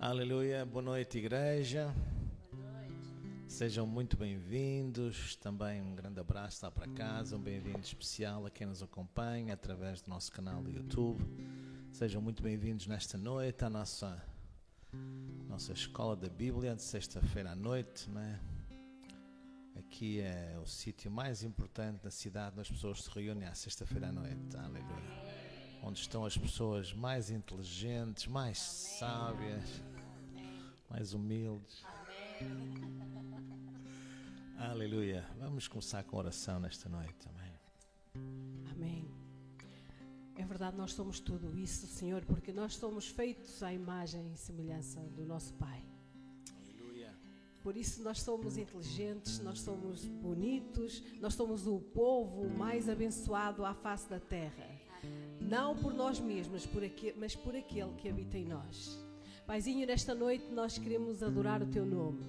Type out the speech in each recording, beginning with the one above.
Aleluia, boa noite, igreja. Boa noite. Sejam muito bem-vindos. Também um grande abraço lá para casa, um bem-vindo especial a quem nos acompanha através do nosso canal do YouTube. Sejam muito bem-vindos nesta noite à nossa escola da Bíblia de sexta-feira à noite, né? Aqui é o sítio mais importante da cidade onde as pessoas se reúnem à sexta-feira à noite. Aleluia. Onde estão as pessoas mais inteligentes, mais sábias, mais humildes. Aleluia. Vamos começar com oração nesta noite. Amém. Amém. É verdade, nós somos tudo isso, Senhor, porque nós somos feitos à imagem e semelhança do nosso Pai. Aleluia. Por isso nós somos inteligentes, nós somos bonitos, nós somos o povo mais abençoado à face da terra. Não por nós mesmos, mas por aquele que habita em nós. Paizinho, nesta noite nós queremos adorar o Teu nome.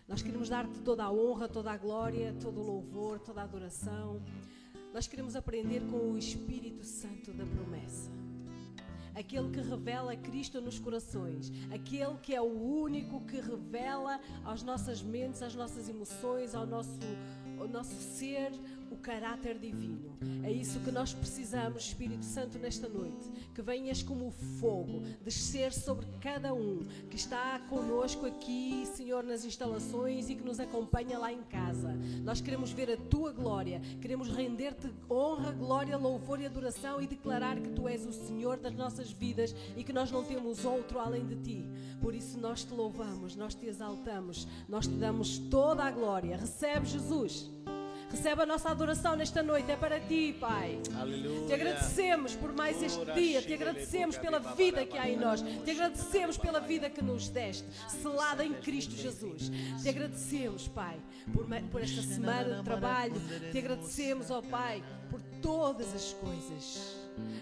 Nós queremos dar-te toda a honra, toda a glória, todo o louvor, toda a adoração. Nós queremos aprender com o Espírito Santo da promessa. Aquele que revela Cristo nos corações. Aquele que é o único que revela às nossas mentes, às nossas emoções, ao nosso ser, o caráter divino. É isso que nós precisamos, Espírito Santo, nesta noite. Que venhas como fogo, descer sobre cada um que está conosco aqui, Senhor, nas instalações e que nos acompanha lá em casa. Nós queremos ver a Tua glória, queremos render-te honra, glória, louvor e adoração e declarar que Tu és o Senhor das nossas vidas e que nós não temos outro além de Ti. Por isso nós Te louvamos, nós Te exaltamos, nós Te damos toda a glória. Recebe, Jesus. Recebe a nossa adoração nesta noite, é para Ti, Pai. Aleluia. Te agradecemos por mais este dia, Te agradecemos pela vida que há em nós, Te agradecemos pela vida que nos deste, selada em Cristo Jesus. Te agradecemos, Pai, por esta semana de trabalho, Te agradecemos, ó Pai, por todas as coisas.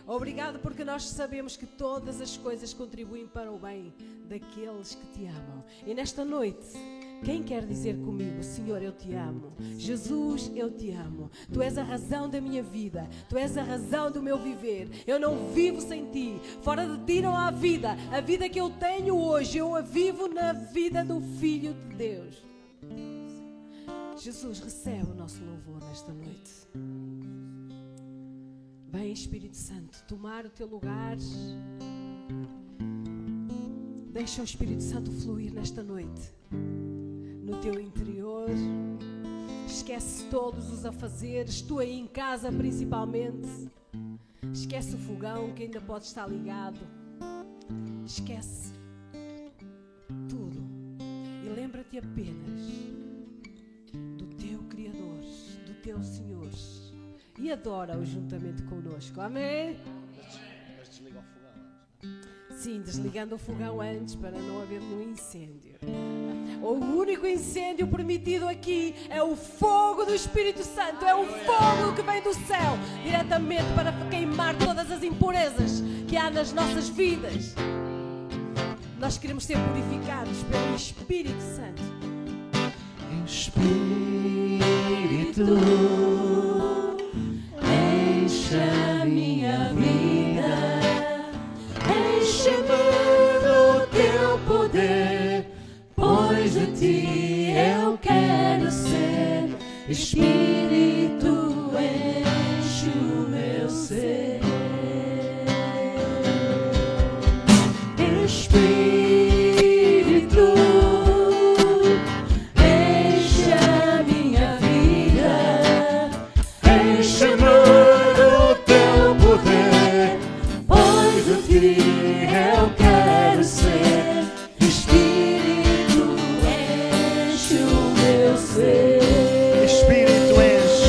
Obrigado porque nós sabemos que todas as coisas contribuem para o bem daqueles que Te amam. E nesta noite, quem quer dizer comigo, Senhor, eu Te amo? Jesus, eu Te amo. Tu és a razão da minha vida. Tu és a razão do meu viver. Eu não vivo sem Ti. Fora de Ti não há vida. A vida que eu tenho hoje, eu a vivo na vida do Filho de Deus. Jesus, recebe o nosso louvor nesta noite. Vem, Espírito Santo, tomar o Teu lugar. Deixa o Espírito Santo fluir nesta noite. No teu interior, esquece todos os afazeres, tu aí em casa principalmente, esquece o fogão que ainda pode estar ligado, esquece tudo e lembra-te apenas do teu Criador, do teu Senhor e adora-o juntamente connosco, amém? Mas desliga o fogão antes. Sim, desligando o fogão antes para não haver nenhum incêndio. O único incêndio permitido aqui é o fogo do Espírito Santo, é o fogo que vem do céu, diretamente para queimar todas as impurezas que há nas nossas vidas. Nós queremos ser purificados pelo Espírito Santo. Espírito, enche a minha vida, enche-me do Teu poder. Pois de Ti eu quero ser. Espírito, enche o meu ser. Espírito, enche a minha vida, enche-me do Teu poder. Pois de Ti eu quero ser. Espírito, enche o meu ser. Espírito, enche.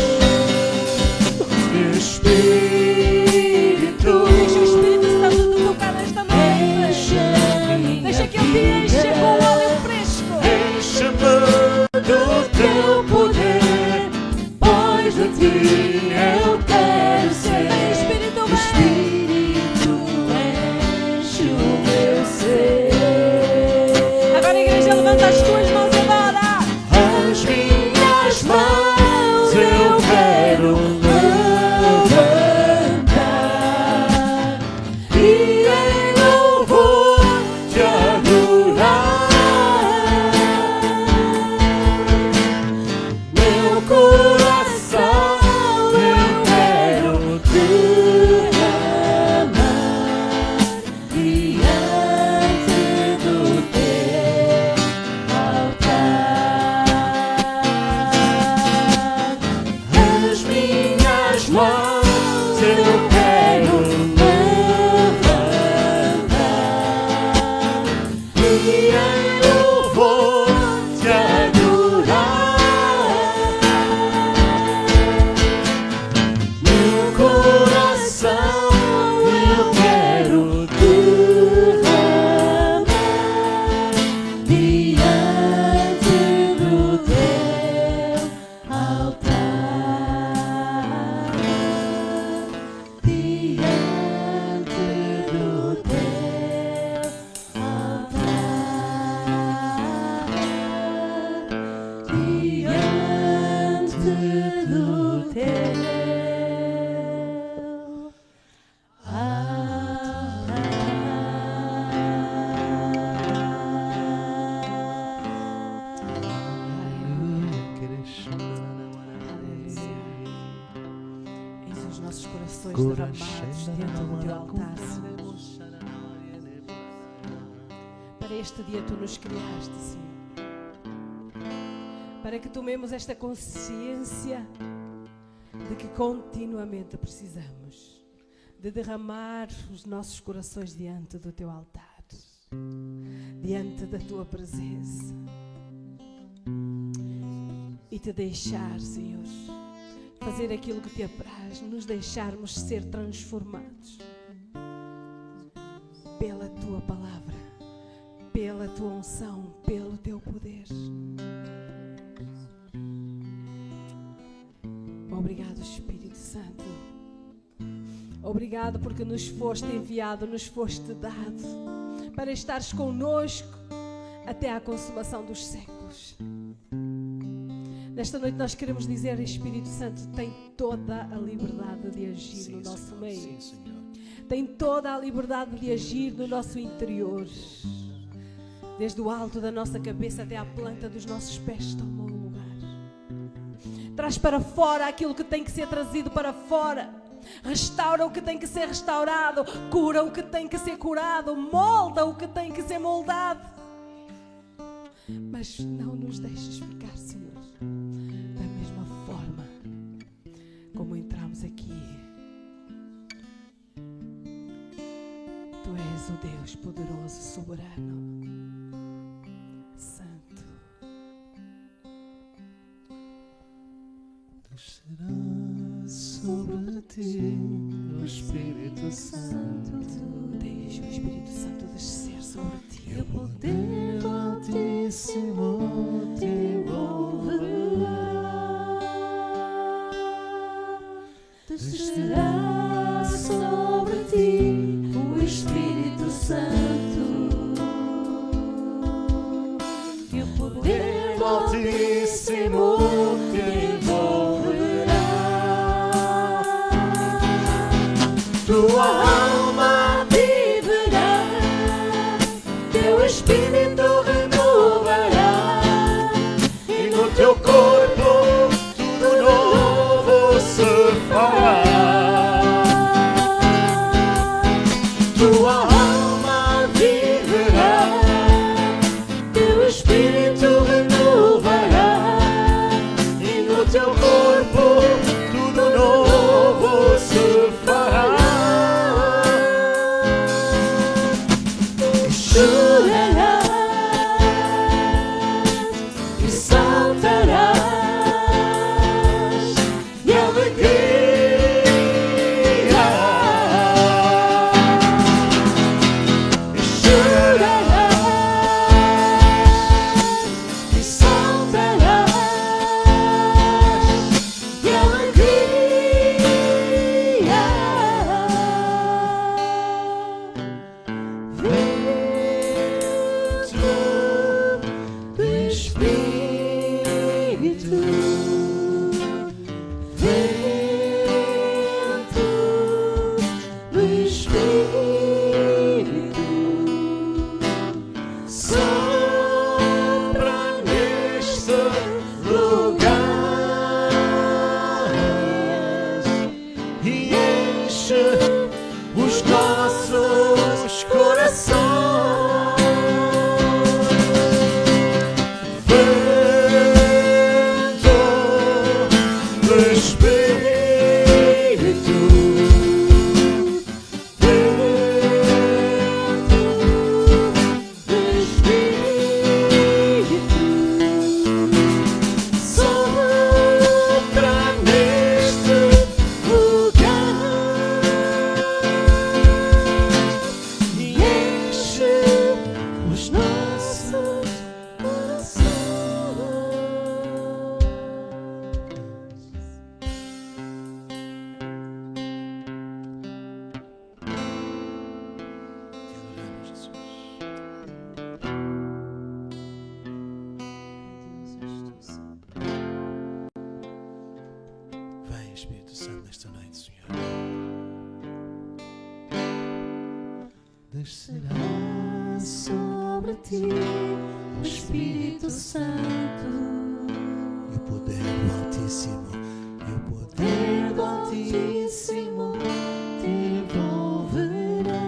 Espírito, Deixa o Espírito Santo te tocar nesta noite. enche a minha Deixa que Ele te enche com óleo fresco. enche-me do Teu poder. Pois de Ti eu quero ser. Espírito, vem. Espírito, enche o meu ser. Agora a igreja levanta as tuas mãos e adora. As minhas mãos eu quero levantar e em louvor te adorar. minhas mãos eu quero levantar e em louvor te adorar. Meu coração eu quero derramar diante do teu altar, diante do teu altar, diante do teu Eis os nossos corações derramados diante do teu altar, Senhor. Para este dia tu nos criaste, Senhor. Para que tomemos esta consciência de que continuamente precisamos de derramar os nossos corações diante do teu altar, diante da tua presença, e te deixar, Senhor, fazer aquilo que te apraz, nos deixarmos ser transformados pela tua palavra, pela tua unção, pelo teu poder. Obrigado, Espírito Santo. Obrigado porque nos foste enviado, nos foste dado para estares connosco até à consumação dos séculos. Nesta noite nós queremos dizer, Espírito Santo tem toda a liberdade de agir no nosso meio. Sim, Senhor. Tem toda a liberdade de agir no nosso interior. Desde o alto da nossa cabeça até à planta dos nossos pés, toma o lugar. Traz para fora aquilo que tem que ser trazido para fora. Restaura o que tem que ser restaurado. Cura o que tem que ser curado. Molda o que tem que ser moldado. Mas não nos deixes ficar, Senhor, da mesma forma como entramos aqui. Tu és o Deus poderoso, soberano, santo. Descerá sobre ti o Espírito Santo. Deixa o Espírito Santo descer sobre ti. E o poder do Altíssimo te envolverá. Descerá sobre ti o Espírito Santo. E o poder do Altíssimo te envolverá. Tua alma viverá, teu espírito renovará, e no teu corpo tudo novo se fará. Tua alma viverá, teu espírito renovará, e no teu corpo tudo novo se fará. E chorarás Vem, Espírito Santo, nesta noite, Senhor. Descerá sobre ti o Espírito Santo E o poder do Altíssimo, e o poder do Altíssimo te envolverá.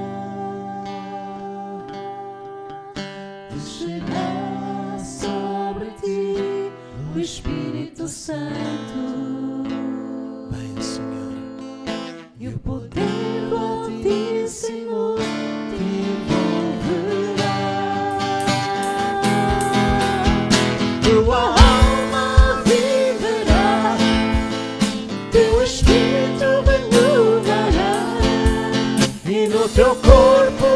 Descerá sobre ti o Espírito Santo Vem, Senhor. e o poder do Altíssimo te envolverá. Tua alma viverá, teu espírito renovará, E no teu corpo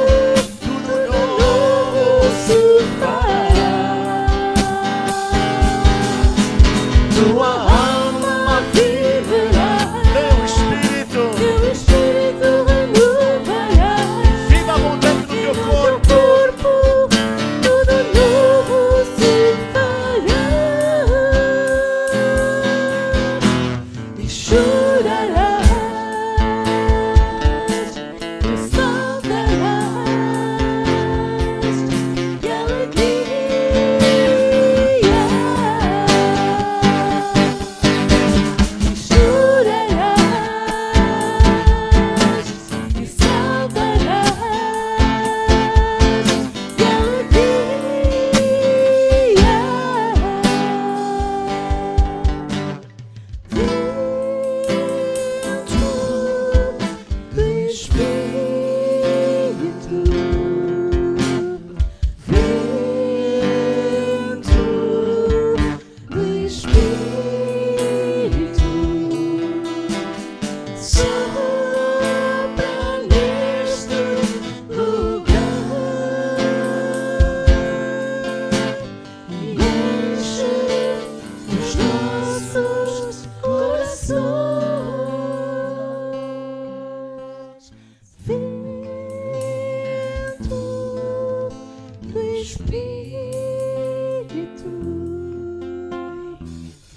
tudo novo se fará. Tua alma viverá, teu espírito teu espírito renovará. viva abundante no teu corpo. Tudo novo se fará e chorarás e saltarás de alegria e chorarás e saltarás de sopra neste lugar e enche os nossos corações. Vento do Espírito,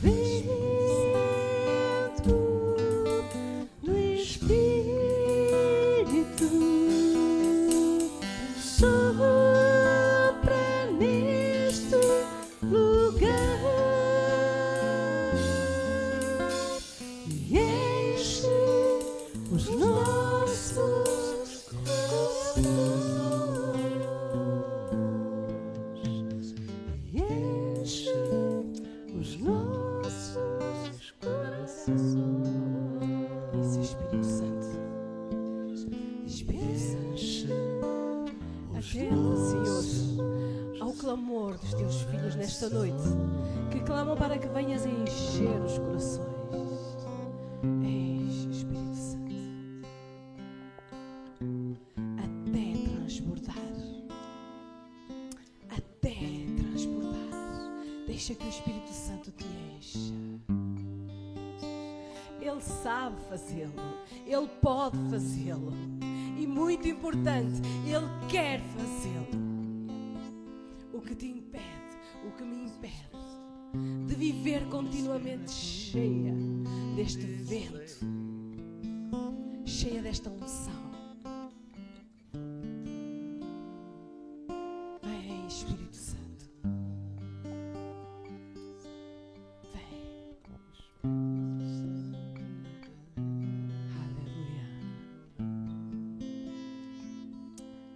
vento do Espírito, sopra neste lugar e enche os nossos corações, e enche os nossos corações. Isso, Espírito Santo, Espírito Santo, atenda, Senhor, ao clamor dos teus filhos nesta noite, que clamam para que venhas a encher os corações. Enche, Espírito Santo, até transbordar, até transbordar. Deixa que o Espírito Santo te encha. Ele sabe fazê-lo, Ele pode fazê-lo e, muito importante, Ele quer fazê-lo. O que te impede, o que me impede de viver continuamente cheia deste vento, cheia desta unção. Vem, Espírito Santo, vem. Aleluia.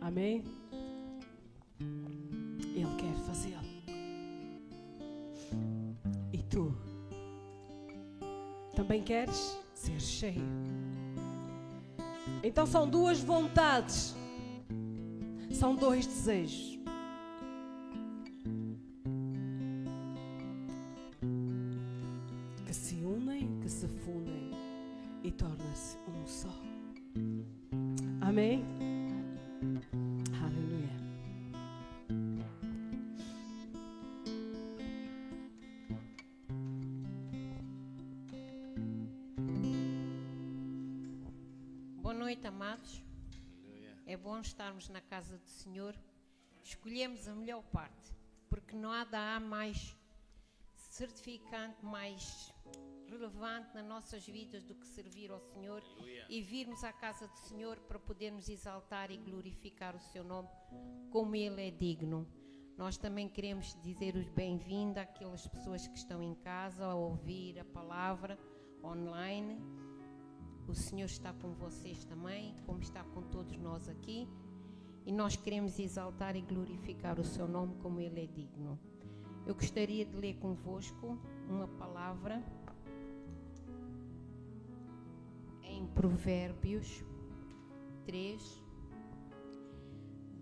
Amém? Ele quer fazê-lo. E tu também queres ser cheio? Então são duas vontades, são dois desejos. Que se unem, que se fundem e torna-se um só. Amém? Aleluia. Boa noite, amados. É bom estarmos na casa do Senhor. Escolhemos a melhor parte, porque nada há mais certificante, mais relevante nas nossas vidas do que servir ao Senhor e virmos à casa do Senhor para podermos exaltar e glorificar o seu nome como Ele é digno. Nós também queremos dizer os bem-vindos àquelas pessoas que estão em casa a ouvir a palavra online. O Senhor está com vocês também, como está com todos nós aqui. E nós queremos exaltar e glorificar o seu nome como Ele é digno. Eu gostaria de ler convosco uma palavra em Provérbios 3,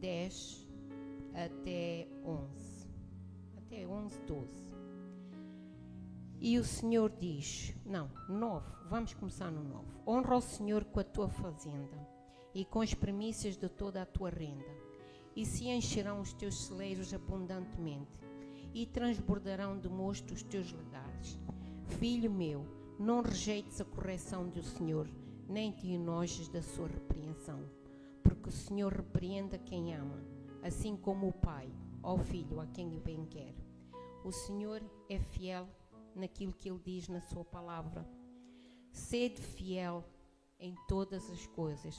10 até 11, 12. E o Senhor diz, 9, vamos começar no 9. Honra o Senhor com a tua fazenda e com as primícias de toda a tua renda, e se encherão os teus celeiros abundantemente, e transbordarão de mosto os teus lagares. Filho meu, não rejeites a correção do Senhor, nem te enojes da sua repreensão, porque o Senhor repreende a quem ama, assim como o pai ao filho a quem o bem quer. O Senhor é fiel naquilo que Ele diz na sua palavra. Sede fiel em todas as coisas.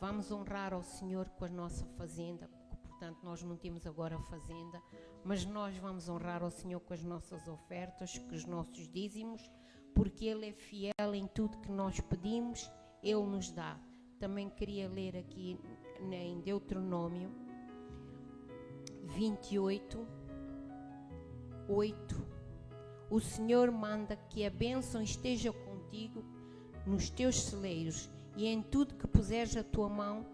Vamos honrar ao Senhor com a nossa fazenda. Portanto, nós não temos agora fazenda, mas nós vamos honrar ao Senhor com as nossas ofertas, com os nossos dízimos, porque Ele é fiel em tudo que nós pedimos, Ele nos dá. Também queria ler aqui em Deuteronômio 28, 8. O Senhor manda que a bênção esteja contigo nos teus celeiros, e em tudo que puseres a tua mão,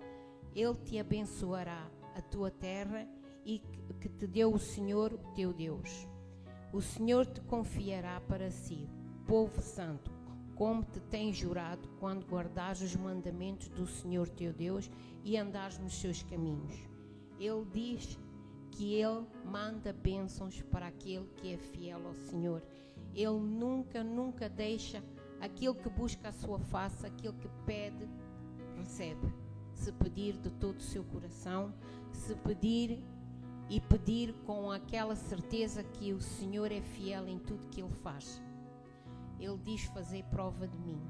Ele te abençoará a tua terra e que te deu o Senhor, o teu Deus. O Senhor te confiará para si, povo santo, como te tem jurado, quando guardares os mandamentos do Senhor teu Deus e andares nos seus caminhos. Ele diz que Ele manda bênçãos para aquele que é fiel ao Senhor. Ele nunca deixa aquele que busca a sua face, aquele que pede, recebe. Se pedir de todo o seu coração, se pedir e pedir com aquela certeza que o Senhor é fiel em tudo que Ele faz. Ele diz fazer prova de mim,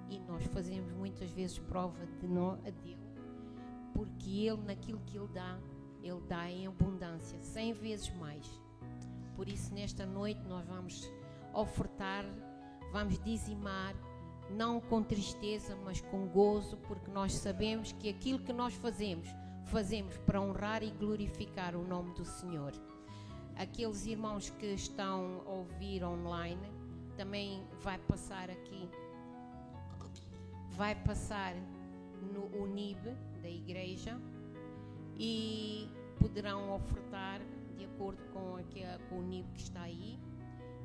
e nós fazemos muitas vezes prova dele, porque Ele, naquilo que Ele dá em abundância, 100 vezes mais. Por isso, nesta noite, nós vamos ofertar, vamos dizimar, não com tristeza, mas com gozo, porque nós sabemos que aquilo que nós fazemos para honrar e glorificar o nome do Senhor. Aqueles irmãos que estão a ouvir online, também vai passar aqui, vai passar no UNIB da igreja, e poderão ofertar de acordo com o NIB que está aí,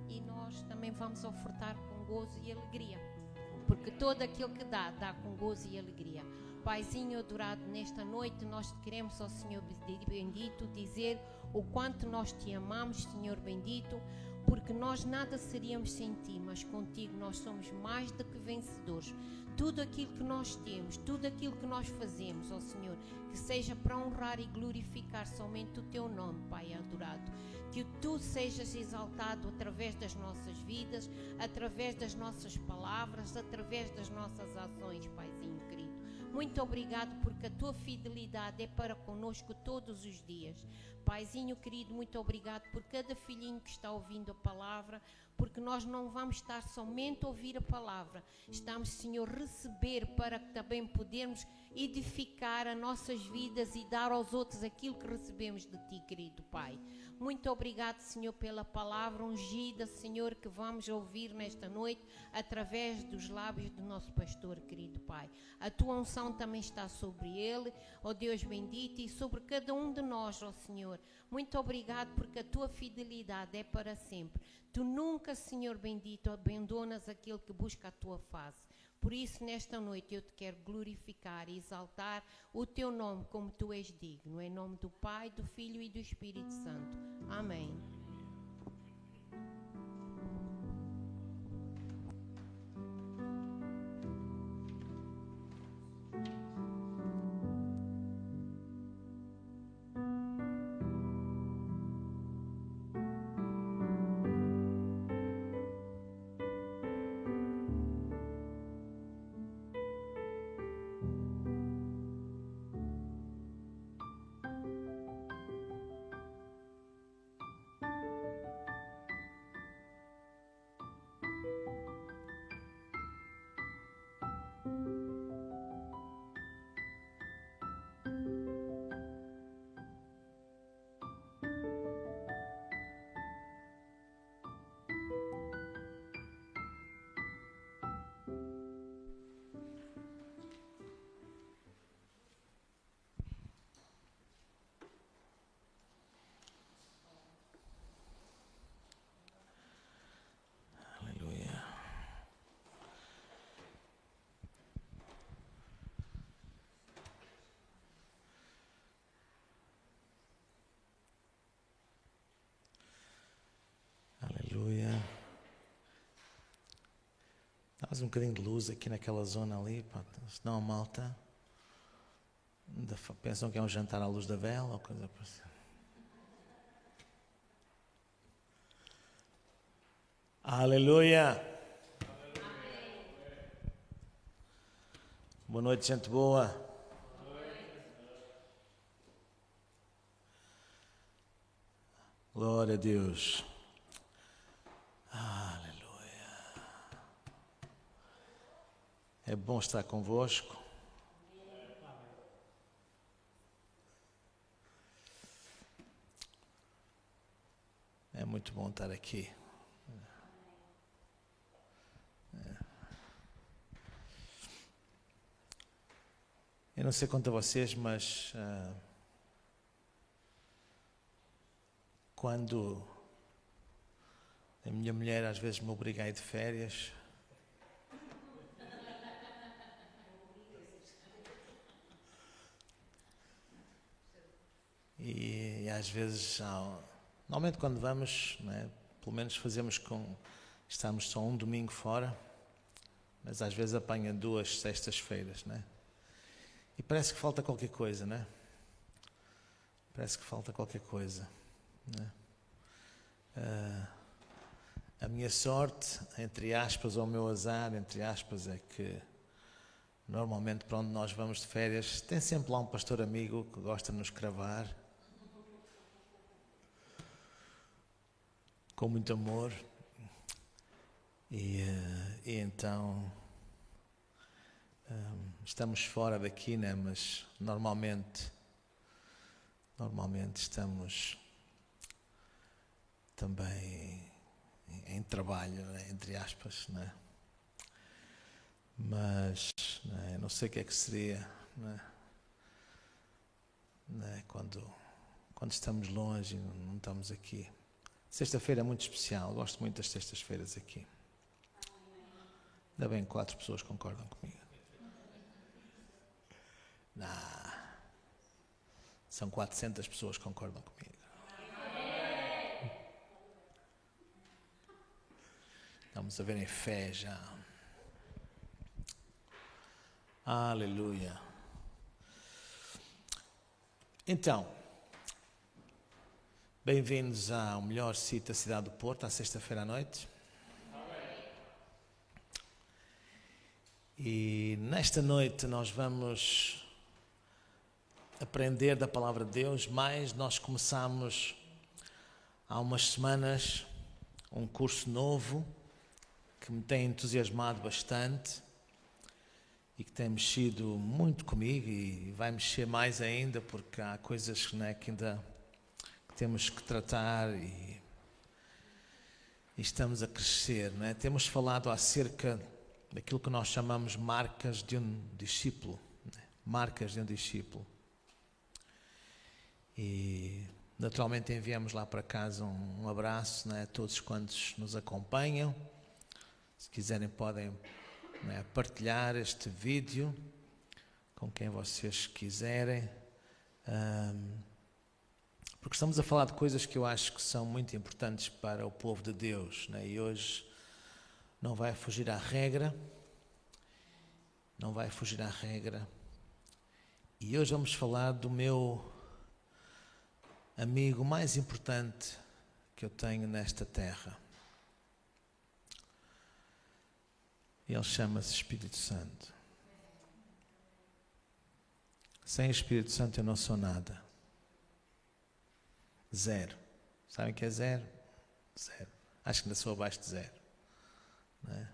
e nós também vamos ofertar com gozo e alegria, porque todo aquele que dá com gozo e alegria. Paizinho adorado, nesta noite nós queremos ao Senhor bendito dizer o quanto nós te amamos, Senhor bendito, porque nós nada seríamos sem ti, mas contigo nós somos mais do que vencedores. Tudo aquilo que nós temos, tudo aquilo que nós fazemos, ó Senhor, que seja para honrar e glorificar somente o teu nome, Pai adorado. Que tu sejas exaltado através das nossas vidas, através das nossas palavras, através das nossas ações, Paizinho querido. Muito obrigado, porque a tua fidelidade é para conosco todos os dias. Paizinho querido, muito obrigado por cada filhinho que está ouvindo a palavra, porque nós não vamos estar somente a ouvir a palavra, estamos, Senhor, a receber para que também podermos edificar as nossas vidas e dar aos outros aquilo que recebemos de Ti, querido Pai. Muito obrigado, Senhor, pela palavra ungida, Senhor, que vamos ouvir nesta noite através dos lábios do nosso pastor, querido Pai. A Tua unção também está sobre ele, ó Deus bendito, e sobre cada um de nós, ó Senhor. Muito obrigado, porque a Tua fidelidade é para sempre. Tu nunca, Senhor bendito, abandonas aquele que busca a Tua face. Por isso, nesta noite, eu te quero glorificar e exaltar o teu nome como tu és digno. Em nome do Pai, do Filho e do Espírito Santo. Amém. Aleluia. Aleluia. Dá mais um bocadinho de luz aqui naquela zona ali, pá, senão a malta pensam que é um jantar à luz da vela ou coisa parecida. Aleluia. Boa noite, gente boa. Glória a Deus. Aleluia. É bom estar convosco. É muito bom estar aqui. Eu não sei quanto a vocês, mas quando a minha mulher às vezes me obriga a ir de férias, e às vezes, normalmente quando vamos, né, pelo menos fazemos estamos só um domingo fora, mas às vezes apanha 2 sextas-feiras, né? E parece que falta qualquer coisa, né? Parece que falta qualquer coisa, né? A minha sorte, entre aspas, ou o meu azar, entre aspas, é que normalmente para onde nós vamos de férias tem sempre lá um pastor amigo que gosta de nos cravar com muito amor e então estamos fora daqui, né? Mas normalmente estamos também em trabalho, né? Entre aspas, né? Mas né? Não sei o que é que seria, né? Quando estamos longe e não estamos aqui. Sexta-feira é muito especial, gosto muito das sextas-feiras aqui. Ainda bem que 4 pessoas concordam comigo. Não, são 400 pessoas que concordam comigo. Estamos a ver em fé já. Aleluia. Então, bem-vindos ao melhor sítio da cidade do Porto, à sexta-feira à noite. E nesta noite nós vamos aprender da palavra de Deus, mas nós começamos há umas semanas um curso novo que me tem entusiasmado bastante e que tem mexido muito comigo e vai mexer mais ainda, porque há coisas, né, que ainda temos que tratar e estamos a crescer, né? Temos falado acerca daquilo que nós chamamos marcas de um discípulo, né? Marcas de um discípulo. E naturalmente enviamos lá para casa um abraço, né, a todos quantos nos acompanham. Se quiserem podem, né, partilhar este vídeo com quem vocês quiserem, porque estamos a falar de coisas que eu acho que são muito importantes para o povo de Deus, né? E hoje não vai fugir à regra, e hoje vamos falar do meu amigo mais importante que eu tenho nesta terra. Ele chama-se Espírito Santo. Sem Espírito Santo eu não sou nada. Zero. Sabem o que é zero? Zero. Acho que ainda sou abaixo de zero. Não é?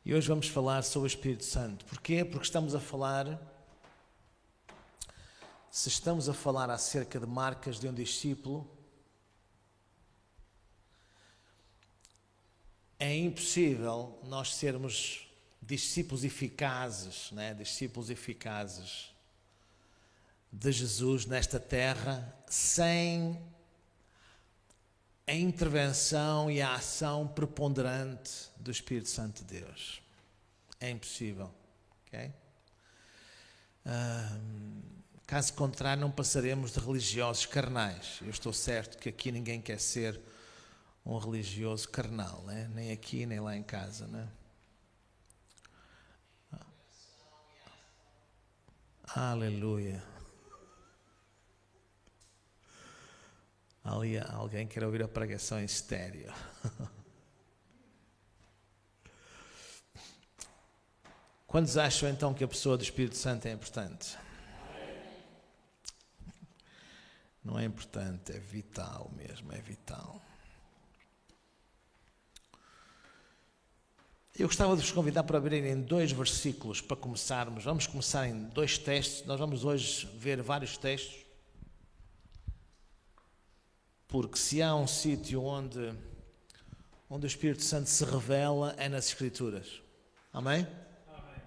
E hoje vamos falar sobre o Espírito Santo. Porquê? Porque se estamos a falar acerca de marcas de um discípulo, é impossível nós sermos discípulos eficazes, né? Discípulos eficazes de Jesus nesta terra, sem a intervenção e a ação preponderante do Espírito Santo de Deus. É impossível. Okay? Caso contrário, não passaremos de religiosos carnais. Eu estou certo que aqui ninguém quer ser um religioso carnal, né? Nem aqui, nem lá em casa. Né? Aleluia. Ali alguém quer ouvir a pregação em estéreo. Quantos acham então que a pessoa do Espírito Santo é importante? Não é importante, é vital mesmo, é vital. Eu gostava de vos convidar para abrirem 2 versículos para começarmos. Vamos começar em 2 textos. Nós vamos hoje ver vários textos. Porque se há um sítio onde o Espírito Santo se revela, é nas Escrituras. Amém? Amém?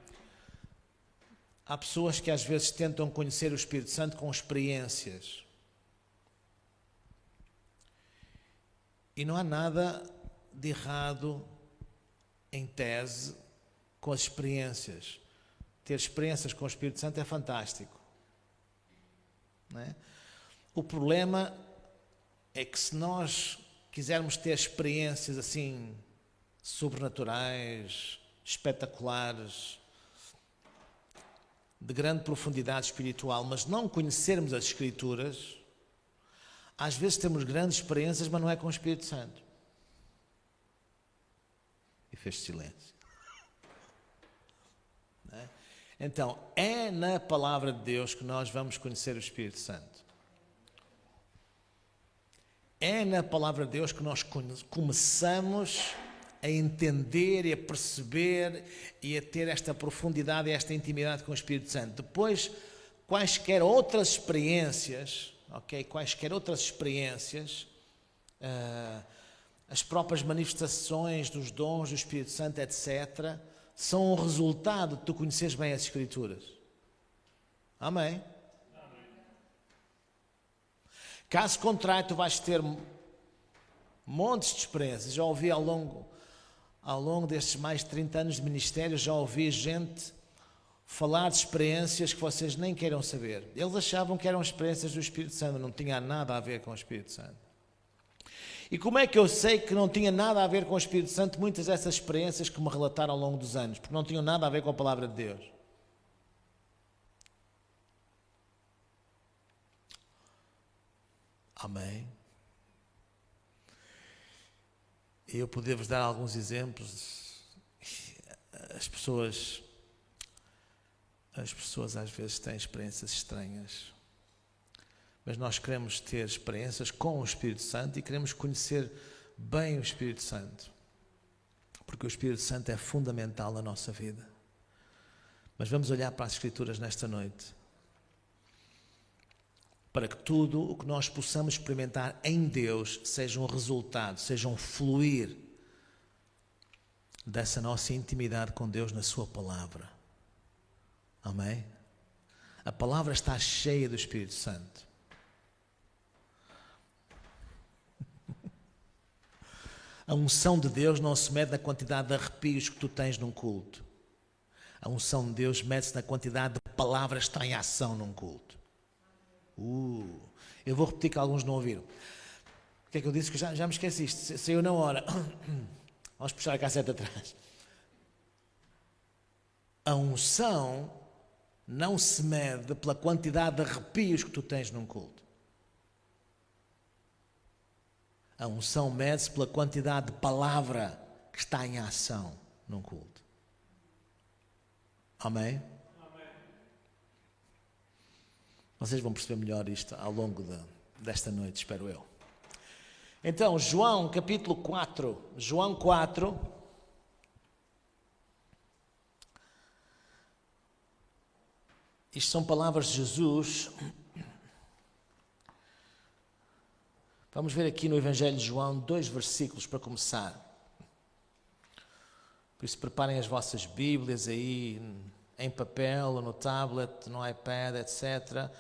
Há pessoas que às vezes tentam conhecer o Espírito Santo com experiências. E não há nada de errado, em tese, com as experiências. Ter experiências com o Espírito Santo é fantástico. Não é? O problema é que se nós quisermos ter experiências assim sobrenaturais, espetaculares, de grande profundidade espiritual, mas não conhecermos as Escrituras, às vezes temos grandes experiências, mas não é com o Espírito Santo. E fez silêncio. Não é? Então, é na palavra de Deus que nós vamos conhecer o Espírito Santo. É na palavra de Deus que nós começamos a entender e a perceber e a ter esta profundidade e esta intimidade com o Espírito Santo. Depois, quaisquer outras experiências, as próprias manifestações dos dons do Espírito Santo, etc., são um resultado de tu conheceres bem as Escrituras. Amém? Caso contrário, tu vais ter montes de experiências. Já ouvi ao longo destes mais de 30 anos de ministério, já ouvi gente falar de experiências que vocês nem queiram saber. Eles achavam que eram experiências do Espírito Santo, não tinha nada a ver com o Espírito Santo. E como é que eu sei que não tinha nada a ver com o Espírito Santo? Muitas dessas experiências que me relataram ao longo dos anos, porque não tinham nada a ver com a palavra de Deus. Amém. Eu poderia vos dar alguns exemplos. As pessoas às vezes têm experiências estranhas. Mas nós queremos ter experiências com o Espírito Santo e queremos conhecer bem o Espírito Santo. Porque o Espírito Santo é fundamental na nossa vida. Mas vamos olhar para as Escrituras nesta noite. Para que tudo o que nós possamos experimentar em Deus seja um resultado, seja um fluir dessa nossa intimidade com Deus na sua palavra. Amém? A palavra está cheia do Espírito Santo. A unção de Deus não se mede na quantidade de arrepios que tu tens num culto. A unção de Deus mede-se na quantidade de palavras que estão em ação num culto. Eu vou repetir que alguns não ouviram. O que é que eu disse? Que já me esqueci. Saiu na hora. Vamos puxar a cassete atrás. A unção não se mede pela quantidade de arrepios que tu tens num culto. A unção mede-se pela quantidade de palavra que está em ação num culto. Amém? Vocês vão perceber melhor isto ao longo desta noite, espero eu. Então, João capítulo 4. João 4. Isto são palavras de Jesus. Vamos ver aqui no Evangelho de João 2 versículos para começar. Por isso preparem as vossas Bíblias aí em papel, no tablet, no iPad, etc.,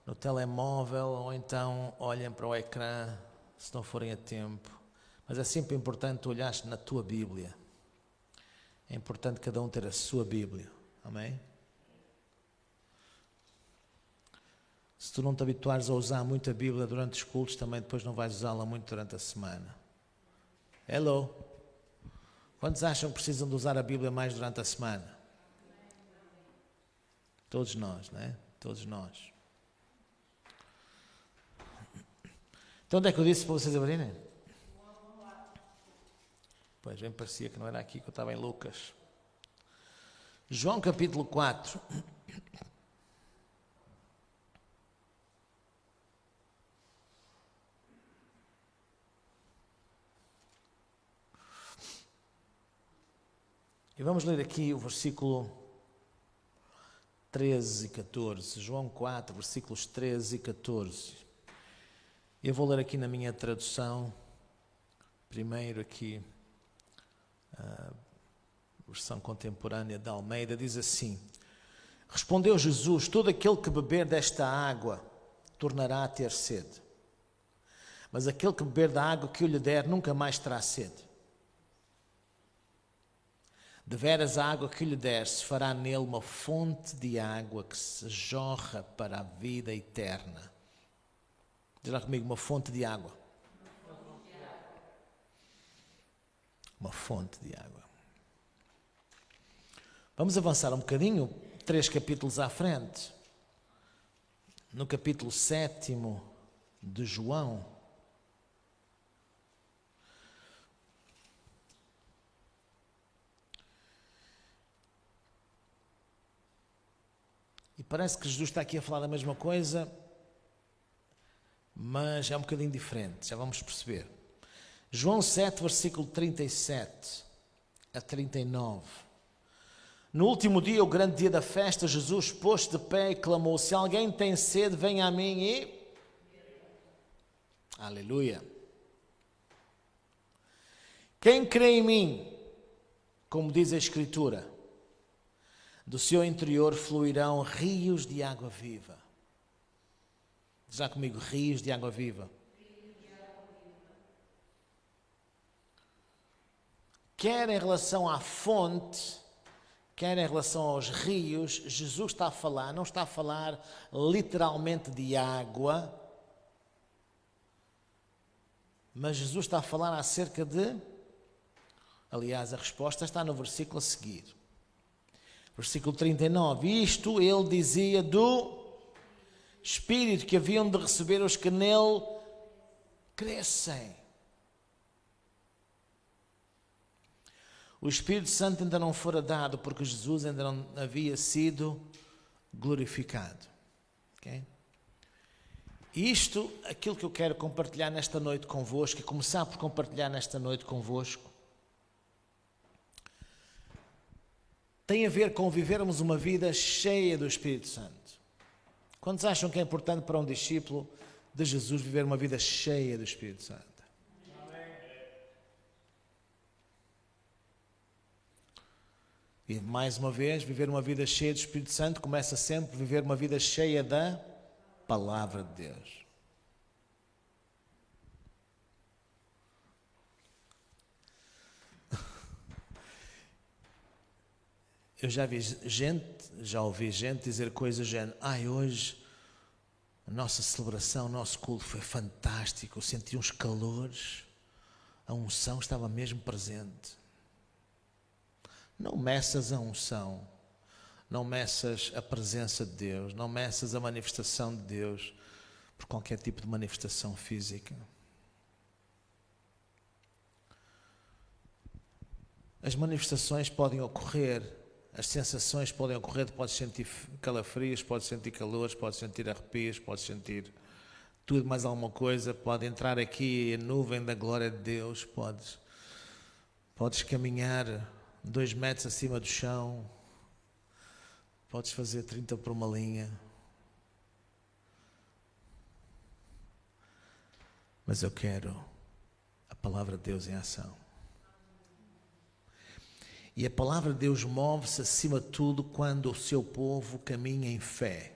no telemóvel, ou então olhem para o ecrã, se não forem a tempo. Mas é sempre importante olhar na tua Bíblia. É importante cada um ter a sua Bíblia. Amém? Se tu não te habituares a usar muito a Bíblia durante os cultos, também depois não vais usá-la muito durante a semana. Hello? Quantos acham que precisam de usar a Bíblia mais durante a semana? Todos nós, não é? Todos nós. Então onde é que eu disse para vocês abrirem? Pois, bem parecia que não era aqui, que eu estava em Lucas. João capítulo 4. E vamos ler aqui o versículo 13 e 14. João 4, versículos 13 e 14. Eu vou ler aqui na minha tradução, primeiro aqui, a versão contemporânea da Almeida, diz assim: Respondeu Jesus: todo aquele que beber desta água tornará a ter sede. Mas aquele que beber da água que eu lhe der nunca mais terá sede. Deveras a água que lhe der se fará nele uma fonte de água que se jorra para a vida eterna. Diz lá comigo, uma fonte de água. Uma fonte de água. Vamos avançar um bocadinho, 3 capítulos à frente. No capítulo 7 de João. E parece que Jesus está aqui a falar a mesma coisa, mas é um bocadinho diferente, já vamos perceber. João 7, versículo 37 a 39. No último dia, o grande dia da festa, Jesus pôs-se de pé e clamou: se alguém tem sede, venha a mim e... Aleluia! Quem crê em mim, como diz a Escritura, do seu interior fluirão rios de água viva. Diz lá comigo, rios de água viva. Quer em relação à fonte, quer em relação aos rios, Jesus está a falar, não está a falar literalmente de água, mas Jesus está a falar acerca de... Aliás, a resposta está no versículo a seguir. Versículo 39. Isto ele dizia do Espírito que haviam de receber os que nele crescem. O Espírito Santo ainda não fora dado porque Jesus ainda não havia sido glorificado. Okay? Isto, aquilo que eu quero compartilhar nesta noite convosco, e começar por compartilhar nesta noite convosco, tem a ver com vivermos uma vida cheia do Espírito Santo. Quantos acham que é importante para um discípulo de Jesus viver uma vida cheia do Espírito Santo? E mais uma vez, viver uma vida cheia do Espírito Santo começa sempre a viver uma vida cheia da Palavra de Deus. Eu já ouvi gente dizer coisas género: hoje a nossa celebração, o nosso culto foi fantástico, eu senti uns calores, a unção estava mesmo presente. Não meças a unção, não meças a presença de Deus, não meças a manifestação de Deus por qualquer tipo de manifestação física. As manifestações podem ocorrer, as sensações podem ocorrer, podes sentir calafrios, podes sentir calores, podes sentir arrepios, podes sentir tudo mais alguma coisa, pode entrar aqui a nuvem da glória de Deus, podes caminhar 2 metros acima do chão, Podes fazer 30 por uma linha. Mas eu quero a palavra de Deus em ação. E a palavra de Deus move-se acima de tudo quando o seu povo caminha em fé.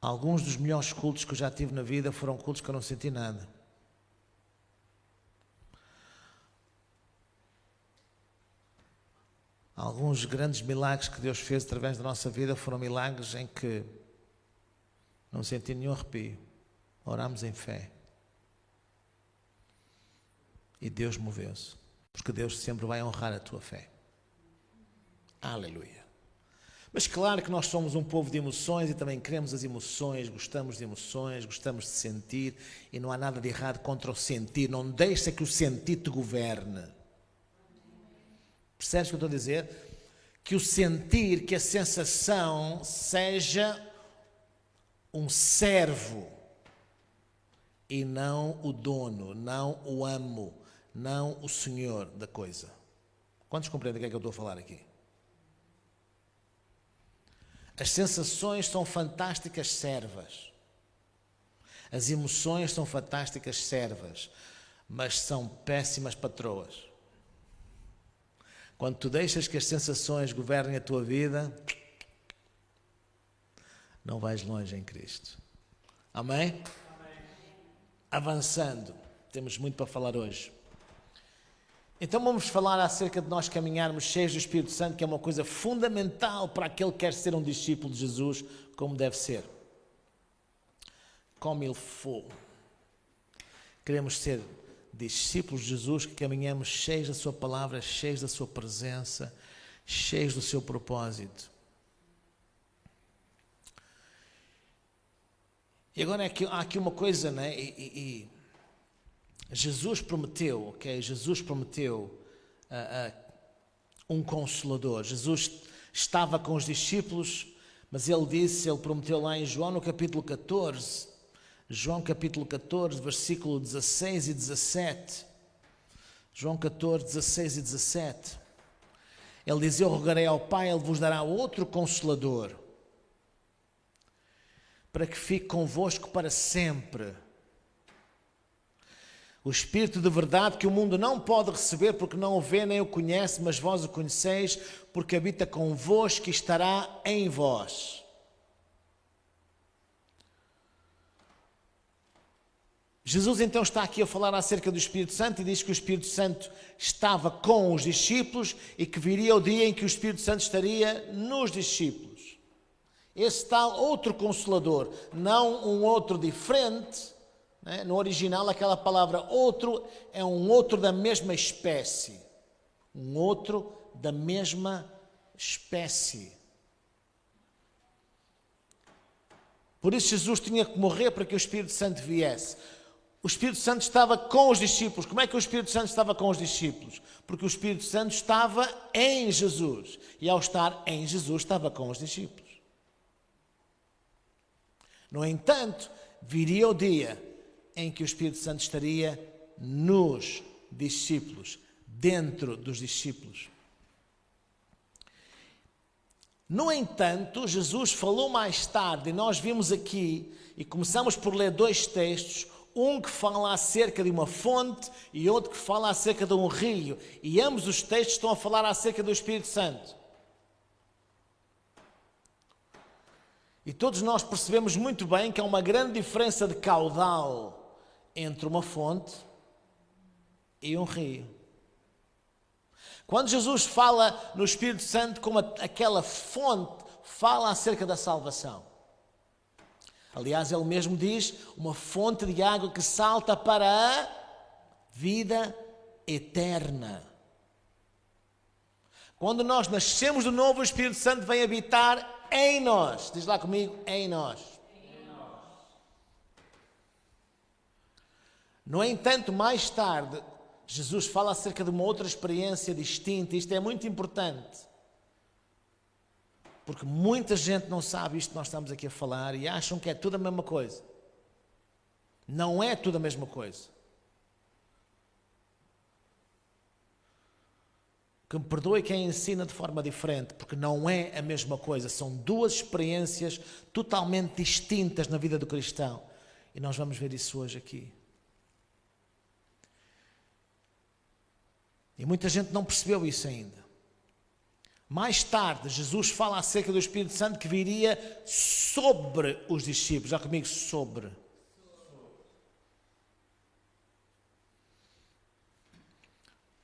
Alguns dos melhores cultos que eu já tive na vida foram cultos que eu não senti nada. Alguns grandes milagres que Deus fez através da nossa vida foram milagres em que não senti nenhum arrepio. Orámos em fé. E Deus moveu-se. Porque Deus sempre vai honrar a tua fé. Aleluia. Mas claro que nós somos um povo de emoções e também queremos as emoções, gostamos de emoções, gostamos de sentir e não há nada de errado contra o sentir. Não deixa que o sentir te governe. Percebes o que eu estou a dizer? Que o sentir, que a sensação seja um servo e não o dono, não o amo, não o senhor da coisa. Quantos compreendem o que é que eu estou a falar aqui? As sensações são fantásticas servas. As emoções são fantásticas servas, mas são péssimas patroas. Quando tu deixas que as sensações governem a tua vida, não vais longe em Cristo. Amém? Amém. Avançando, temos muito para falar hoje. Então vamos falar acerca de nós caminharmos cheios do Espírito Santo, que é uma coisa fundamental para aquele que quer ser um discípulo de Jesus, como deve ser. Como ele for. Queremos ser discípulos de Jesus, que caminhamos cheios da sua palavra, cheios da sua presença, cheios do seu propósito. E agora há aqui uma coisa, né? Jesus prometeu, ok? Jesus prometeu um Consolador. Jesus estava com os discípulos, mas ele prometeu lá em João no capítulo 14, João capítulo 14, versículo 16 e 17. João 14, 16 e 17. Ele diz: eu rogarei ao Pai, Ele vos dará outro Consolador, para que fique convosco para sempre. O Espírito de verdade que o mundo não pode receber porque não o vê nem o conhece, mas vós o conheceis porque habita convosco e estará em vós. Jesus então está aqui a falar acerca do Espírito Santo e diz que o Espírito Santo estava com os discípulos e que viria o dia em que o Espírito Santo estaria nos discípulos. Esse tal outro Consolador, não um outro diferente. No original, aquela palavra outro é um outro da mesma espécie. Um outro da mesma espécie. Por isso Jesus tinha que morrer para que o Espírito Santo viesse. O Espírito Santo estava com os discípulos. Como é que o Espírito Santo estava com os discípulos? Porque o Espírito Santo estava em Jesus. E ao estar em Jesus, estava com os discípulos. No entanto, viria o dia em que o Espírito Santo estaria nos discípulos, dentro dos discípulos. No entanto, Jesus falou mais tarde, e nós vimos aqui, e começamos por ler dois textos, um que fala acerca de uma fonte e outro que fala acerca de um rio, e ambos os textos estão a falar acerca do Espírito Santo. E todos nós percebemos muito bem que há uma grande diferença de caudal entre uma fonte e um rio. Quando Jesus fala no Espírito Santo como aquela fonte, fala acerca da salvação. Aliás, ele mesmo diz, uma fonte de água que salta para a vida eterna. Quando nós nascemos de novo, o Espírito Santo vem habitar em nós. Diz lá comigo, em nós. No entanto, mais tarde, Jesus fala acerca de uma outra experiência distinta. Isto é muito importante. Porque muita gente não sabe isto que nós estamos aqui a falar e acham que é tudo a mesma coisa. Não é tudo a mesma coisa. Que me perdoe quem ensina de forma diferente, porque não é a mesma coisa. São duas experiências totalmente distintas na vida do cristão. E nós vamos ver isso hoje aqui. E muita gente não percebeu isso ainda. Mais tarde, Jesus fala acerca do Espírito Santo que viria sobre os discípulos. Já comigo, sobre.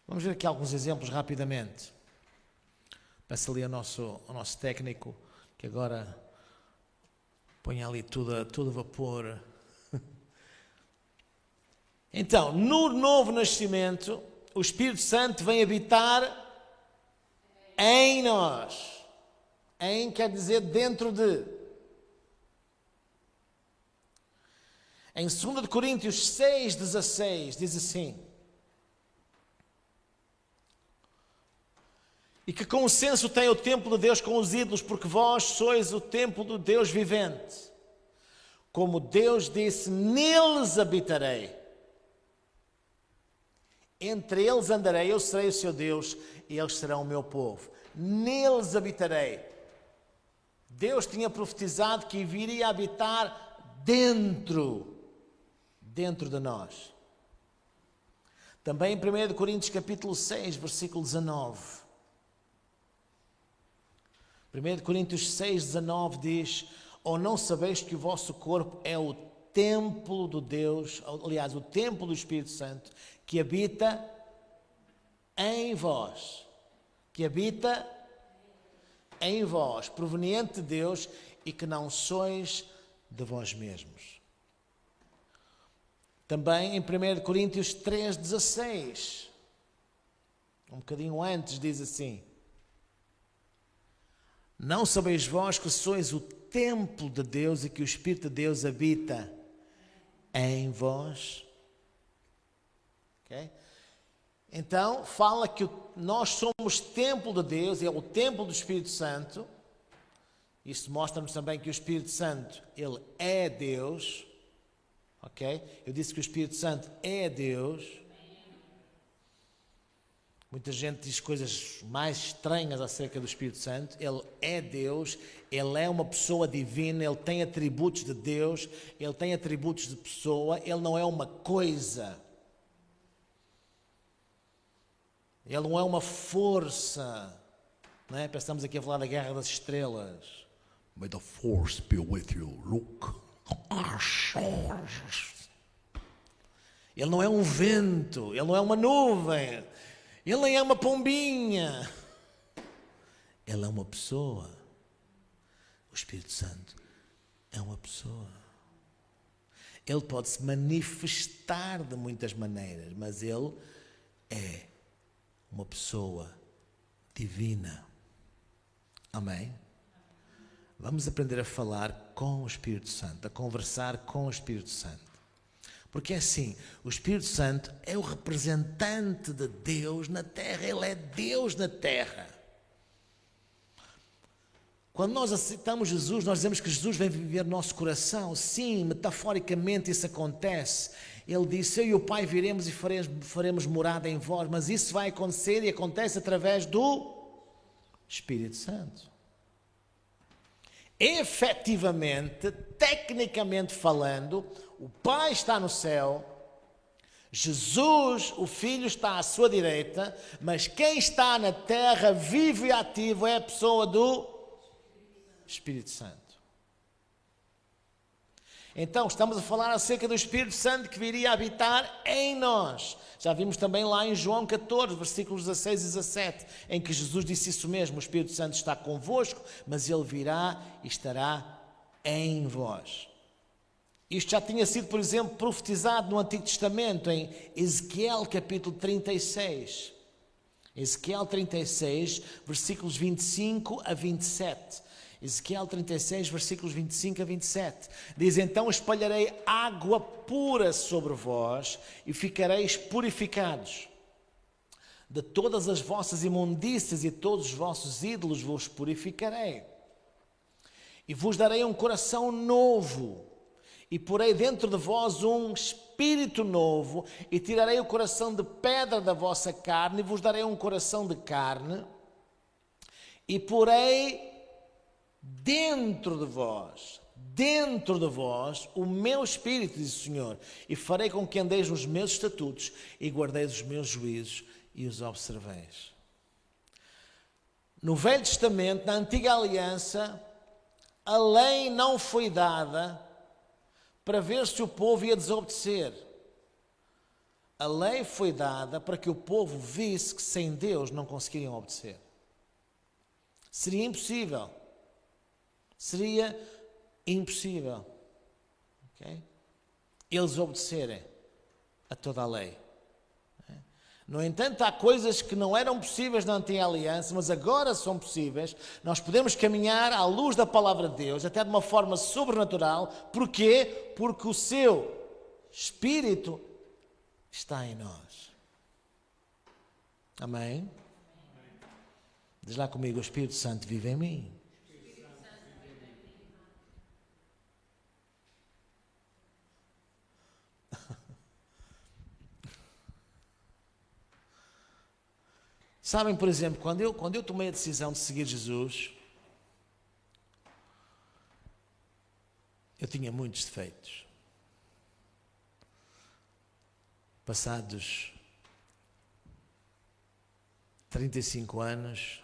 Vamos ver aqui alguns exemplos rapidamente. Peço ali ao nosso técnico que agora põe ali tudo a vapor. Então, no novo nascimento, o Espírito Santo vem habitar em nós. Em quer dizer dentro de. Em 2 Coríntios 6,16 diz assim: e que consenso tem o templo de Deus com os ídolos, porque vós sois o templo do Deus vivente. Como Deus disse, neles habitarei. Entre eles andarei, eu serei o seu Deus e eles serão o meu povo. Neles habitarei. Deus tinha profetizado que viria habitar dentro de nós. Também em 1 Coríntios capítulo 6, versículo 19. 1 Coríntios 6, 19 diz: ou não sabeis que o vosso corpo é o templo do Deus, aliás, o templo do Espírito Santo, que habita em vós. Que habita em vós, proveniente de Deus, e que não sois de vós mesmos. Também em 1 Coríntios 3,16, um bocadinho antes, diz assim: não sabeis vós que sois o templo de Deus e que o Espírito de Deus habita em vós? Okay? Então, fala que nós somos templo de Deus, é o templo do Espírito Santo. Isso mostra-nos também que o Espírito Santo, ele é Deus. Ok? Eu disse que o Espírito Santo é Deus. Muita gente diz coisas mais estranhas acerca do Espírito Santo. Ele é Deus, ele é uma pessoa divina, ele tem atributos de Deus, ele tem atributos de pessoa, ele não é uma coisa. Ele não é uma força. Não é? Estamos aqui a falar da Guerra das Estrelas. May the force be with you, Luke. Ele não é um vento, ele não é uma nuvem, ele nem é uma pombinha. Ele é uma pessoa. O Espírito Santo é uma pessoa. Ele pode se manifestar de muitas maneiras, mas ele é uma pessoa divina. Amém? Vamos aprender a falar com o Espírito Santo, a conversar com o Espírito Santo. Porque é assim, o Espírito Santo é o representante de Deus na terra, ele é Deus na terra. Quando nós aceitamos Jesus, nós dizemos que Jesus vem viver no nosso coração. Sim, metaforicamente isso acontece. Ele disse: eu e o Pai viremos e faremos morada em vós, mas isso vai acontecer e acontece através do Espírito Santo. Efetivamente, tecnicamente falando, o Pai está no céu, Jesus, o Filho, está à sua direita, mas quem está na terra, vivo e ativo, é a pessoa do Espírito Santo. Então, estamos a falar acerca do Espírito Santo que viria habitar em nós. Já vimos também lá em João 14, versículos 16 e 17, em que Jesus disse isso mesmo: o Espírito Santo está convosco, mas ele virá e estará em vós. Isto já tinha sido, por exemplo, profetizado no Antigo Testamento, em Ezequiel capítulo 36. Ezequiel 36, versículos 25 a 27. Ezequiel 36, versículos 25 a 27. Diz: então espalharei água pura sobre vós e ficareis purificados. De todas as vossas imundícias e todos os vossos ídolos vos purificarei. E vos darei um coração novo e porei dentro de vós um espírito novo, e tirarei o coração de pedra da vossa carne, e vos darei um coração de carne, e porei dentro de vós, o meu espírito, diz o Senhor, e farei com que andeis nos meus estatutos, e guardeis os meus juízos, e os observeis. No Velho Testamento, na Antiga Aliança, a lei não foi dada para ver se o povo ia desobedecer. A lei foi dada para que o povo visse que sem Deus não conseguiriam obedecer. Seria impossível. Seria impossível. Okay? Eles obedecerem a toda a lei. No entanto, há coisas que não eram possíveis na Antiga Aliança, mas agora são possíveis. Nós podemos caminhar à luz da Palavra de Deus, até de uma forma sobrenatural. Porquê? Porque o seu Espírito está em nós. Amém? Diz lá comigo, o Espírito Santo vive em mim. Sabem, por exemplo, quando eu tomei a decisão de seguir Jesus, eu tinha muitos defeitos. Passados 35 anos,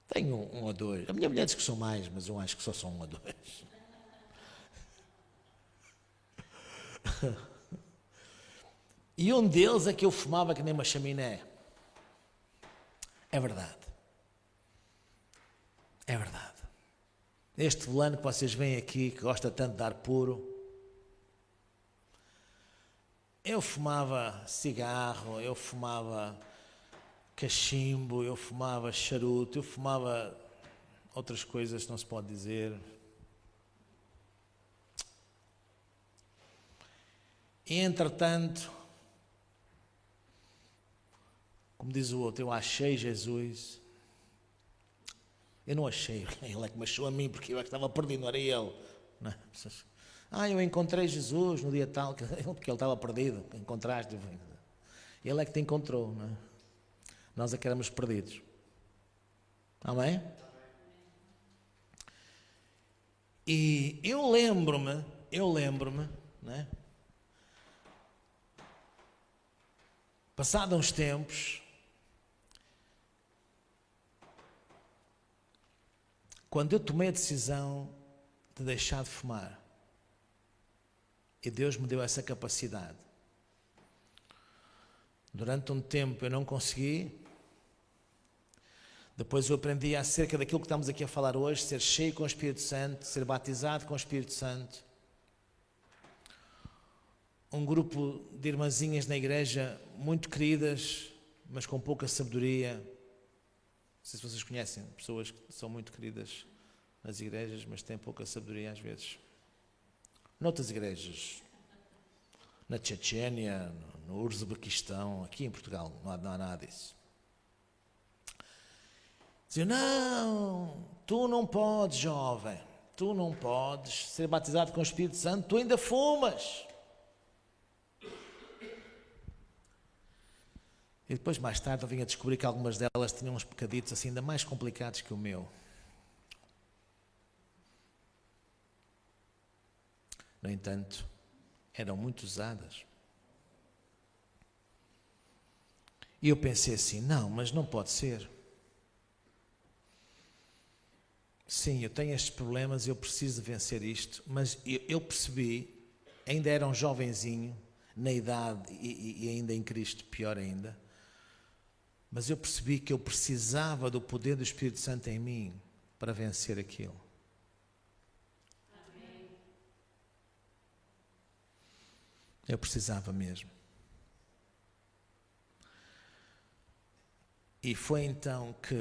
tenho um ou dois. A minha mulher diz que são mais, mas eu acho que só são um ou dois. E um deles é que eu fumava que nem uma chaminé. É verdade. É verdade. Este fulano que vocês veem aqui, que gosta tanto de ar puro, eu fumava cigarro, eu fumava cachimbo, eu fumava charuto, eu fumava outras coisas que não se pode dizer. E entretanto, como diz o outro, eu achei Jesus. Eu não achei, ele é que me achou a mim, porque eu é que estava perdido, não era ele. Não é? Eu encontrei Jesus no dia tal, porque ele estava perdido, encontraste. Ele é que te encontrou, não é? Nós é que éramos perdidos. Amém? E eu lembro-me, não é? Passados uns tempos, quando eu tomei a decisão de deixar de fumar, e Deus me deu essa capacidade, durante um tempo eu não consegui, depois eu aprendi acerca daquilo que estamos aqui a falar hoje, ser cheio com o Espírito Santo, ser batizado com o Espírito Santo. Um grupo de irmãzinhas na igreja, muito queridas, mas com pouca sabedoria. Não sei se vocês conhecem pessoas que são muito queridas nas igrejas, mas têm pouca sabedoria às vezes. Noutras igrejas, na Chechênia, no Uzbequistão, aqui em Portugal, não há nada disso. Diziam, não, tu não podes, jovem, tu não podes ser batizado com o Espírito Santo, tu ainda fumas. E depois, mais tarde, eu vim a descobrir que algumas delas tinham uns pecaditos assim ainda mais complicados que o meu. No entanto, eram muito usadas. E eu pensei assim, não, mas não pode ser. Sim, eu tenho estes problemas, eu preciso de vencer isto, mas eu percebi, ainda era um jovenzinho, na idade e ainda em Cristo, pior ainda, mas eu percebi que eu precisava do poder do Espírito Santo em mim para vencer aquilo. Amém. Eu precisava mesmo. E foi então que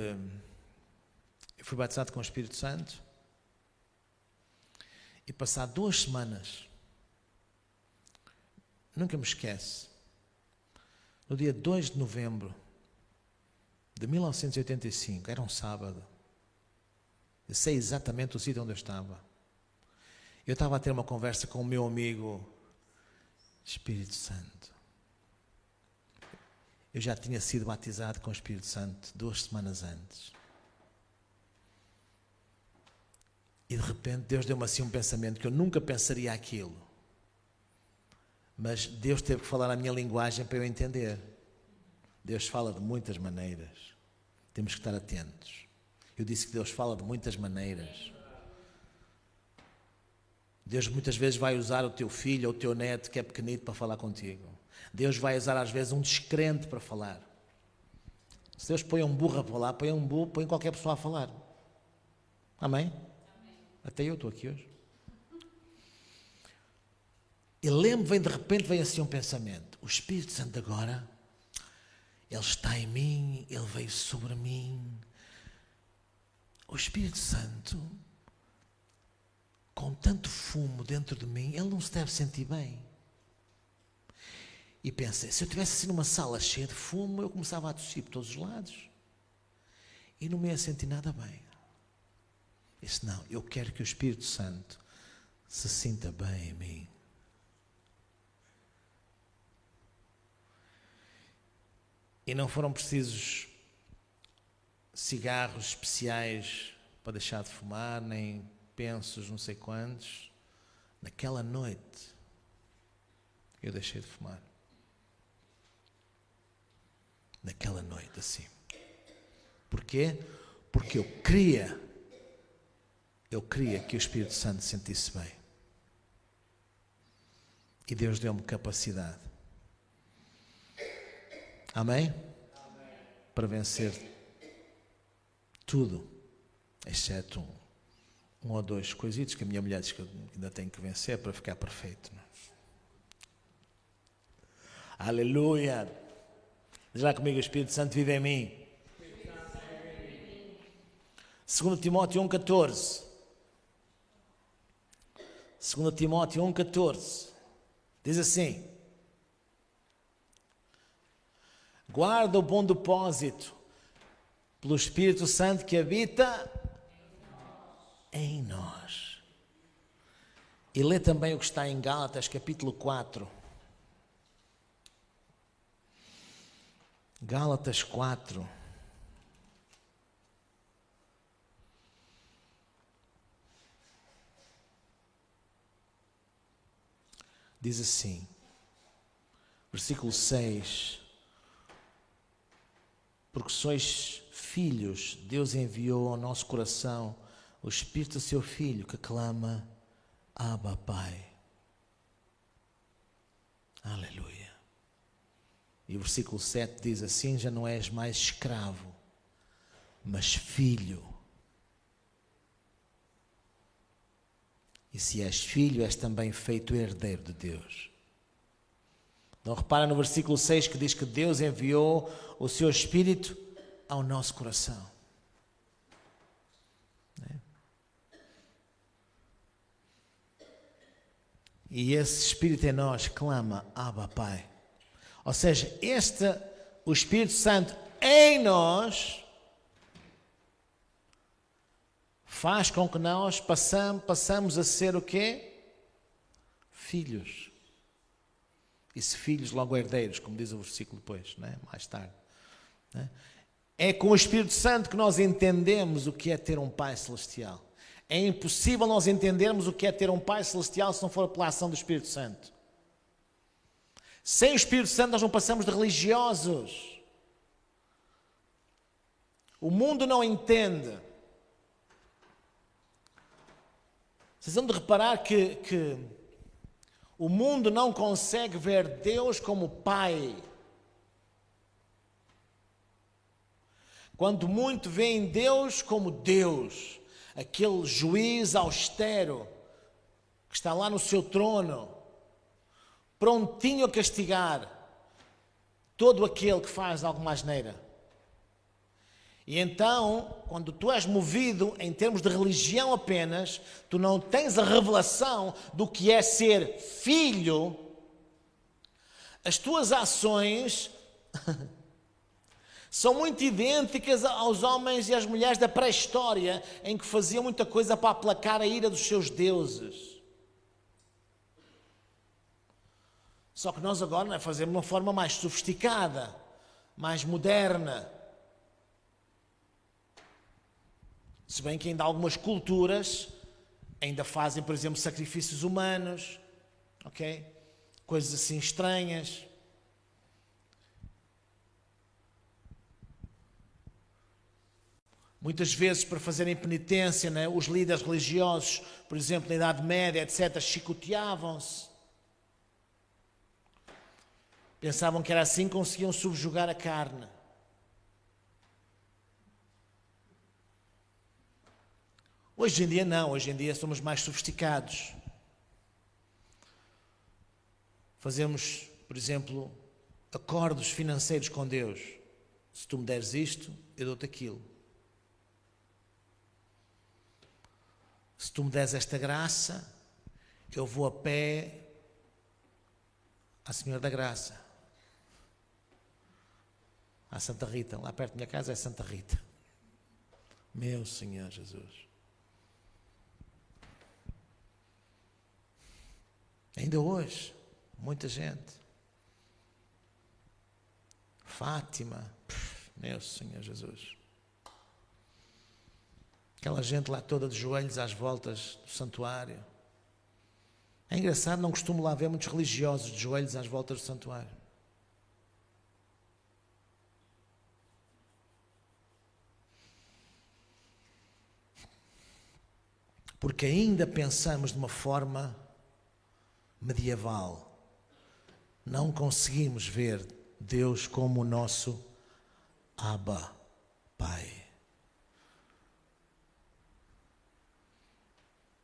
eu fui batizado com o Espírito Santo e passado 2 semanas, nunca me esquece, no dia 2 de novembro de 1985, era um sábado, eu sei exatamente o sítio onde eu estava. Eu estava a ter uma conversa com o meu amigo Espírito Santo. Eu já tinha sido batizado com o Espírito Santo 2 semanas antes. E de repente Deus deu-me assim um pensamento que eu nunca pensaria aquilo. Mas Deus teve que falar a minha linguagem para eu entender. Deus fala de muitas maneiras. Temos que estar atentos. Eu disse que Deus fala de muitas maneiras. Deus muitas vezes vai usar o teu filho ou o teu neto que é pequenito para falar contigo. Deus vai usar às vezes um descrente para falar. Se Deus põe um burro a falar, põe qualquer pessoa a falar. Amém? Até eu estou aqui hoje. E lembro-me, de repente vem assim um pensamento. O Espírito Santo agora, Ele está em mim, Ele veio sobre mim. O Espírito Santo, com tanto fumo dentro de mim, Ele não se deve sentir bem. E pensei, se eu estivesse assim numa sala cheia de fumo, eu começava a tossir por todos os lados. E não me ia sentir nada bem. Disse, não, eu quero que o Espírito Santo se sinta bem em mim. E não foram precisos cigarros especiais para deixar de fumar, nem pensos não sei quantos. Naquela noite, eu deixei de fumar. Naquela noite, assim. Porquê? Porque eu queria que o Espírito Santo se sentisse bem. E Deus deu-me capacidade. Amém? Para vencer tudo, exceto um ou dois coisitos que a minha mulher diz que eu ainda tenho que vencer para ficar perfeito. Não? Aleluia! Diz lá comigo, o Espírito Santo vive em mim. 2 Timóteo 1,14. 2 Timóteo 1,14. Diz assim: guarda o bom depósito pelo Espírito Santo que habita em nós. E lê também o que está em Gálatas, capítulo 4. Gálatas 4. Diz assim, versículo 6. Porque sois filhos, Deus enviou ao nosso coração o Espírito do seu Filho que clama, Abba, Pai. Aleluia. E o versículo 7 diz assim, já não és mais escravo, mas filho. E se és filho, és também feito herdeiro de Deus. Então repara no versículo 6 que diz que Deus enviou o seu Espírito ao nosso coração. E esse Espírito em nós clama, Abba, Pai. Ou seja, o Espírito Santo em nós faz com que nós passamos a ser o quê? Filhos. E se filhos, logo herdeiros, como diz o versículo depois, né? Mais tarde. Né? É com o Espírito Santo que nós entendemos o que é ter um Pai Celestial. É impossível nós entendermos o que é ter um Pai Celestial se não for pela ação do Espírito Santo. Sem o Espírito Santo nós não passamos de religiosos. O mundo não entende. Vocês vão de reparar que o mundo não consegue ver Deus como Pai. Quando muito veem Deus como Deus, aquele juiz austero que está lá no seu trono, prontinho a castigar todo aquele que faz alguma asneira. E então, quando tu és movido em termos de religião apenas, tu não tens a revelação do que é ser filho, as tuas ações são muito idênticas aos homens e às mulheres da pré-história, em que faziam muita coisa para aplacar a ira dos seus deuses. Só que nós agora fazemos de uma forma mais sofisticada, mais moderna. Se bem que ainda algumas culturas ainda fazem, por exemplo, sacrifícios humanos, ok? Coisas assim estranhas. Muitas vezes, para fazerem penitência, né, os líderes religiosos, por exemplo, na Idade Média, etc., chicoteavam-se. Pensavam que era assim que conseguiam subjugar a carne. Hoje em dia não, hoje em dia somos mais sofisticados. Fazemos, por exemplo, acordos financeiros com Deus. Se tu me deres isto, eu dou-te aquilo. Se tu me deres esta graça, eu vou a pé à Senhora da Graça, à Santa Rita. Lá perto da minha casa é Santa Rita. Meu Senhor Jesus. Ainda hoje, muita gente. Fátima, meu Senhor Jesus. Aquela gente lá toda de joelhos às voltas do santuário. É engraçado, não costumo lá ver muitos religiosos de joelhos às voltas do santuário. Porque ainda pensamos de uma forma medieval. Não conseguimos ver Deus como o nosso Abba, Pai.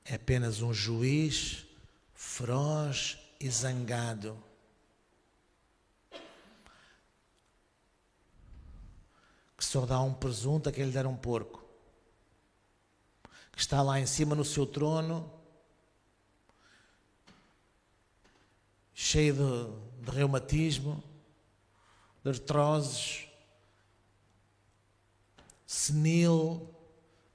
É apenas um juiz feroz e zangado. Que só dá um presunto a quem lhe der um porco. Que está lá em cima no seu trono, cheio de reumatismo, de artroses, senil,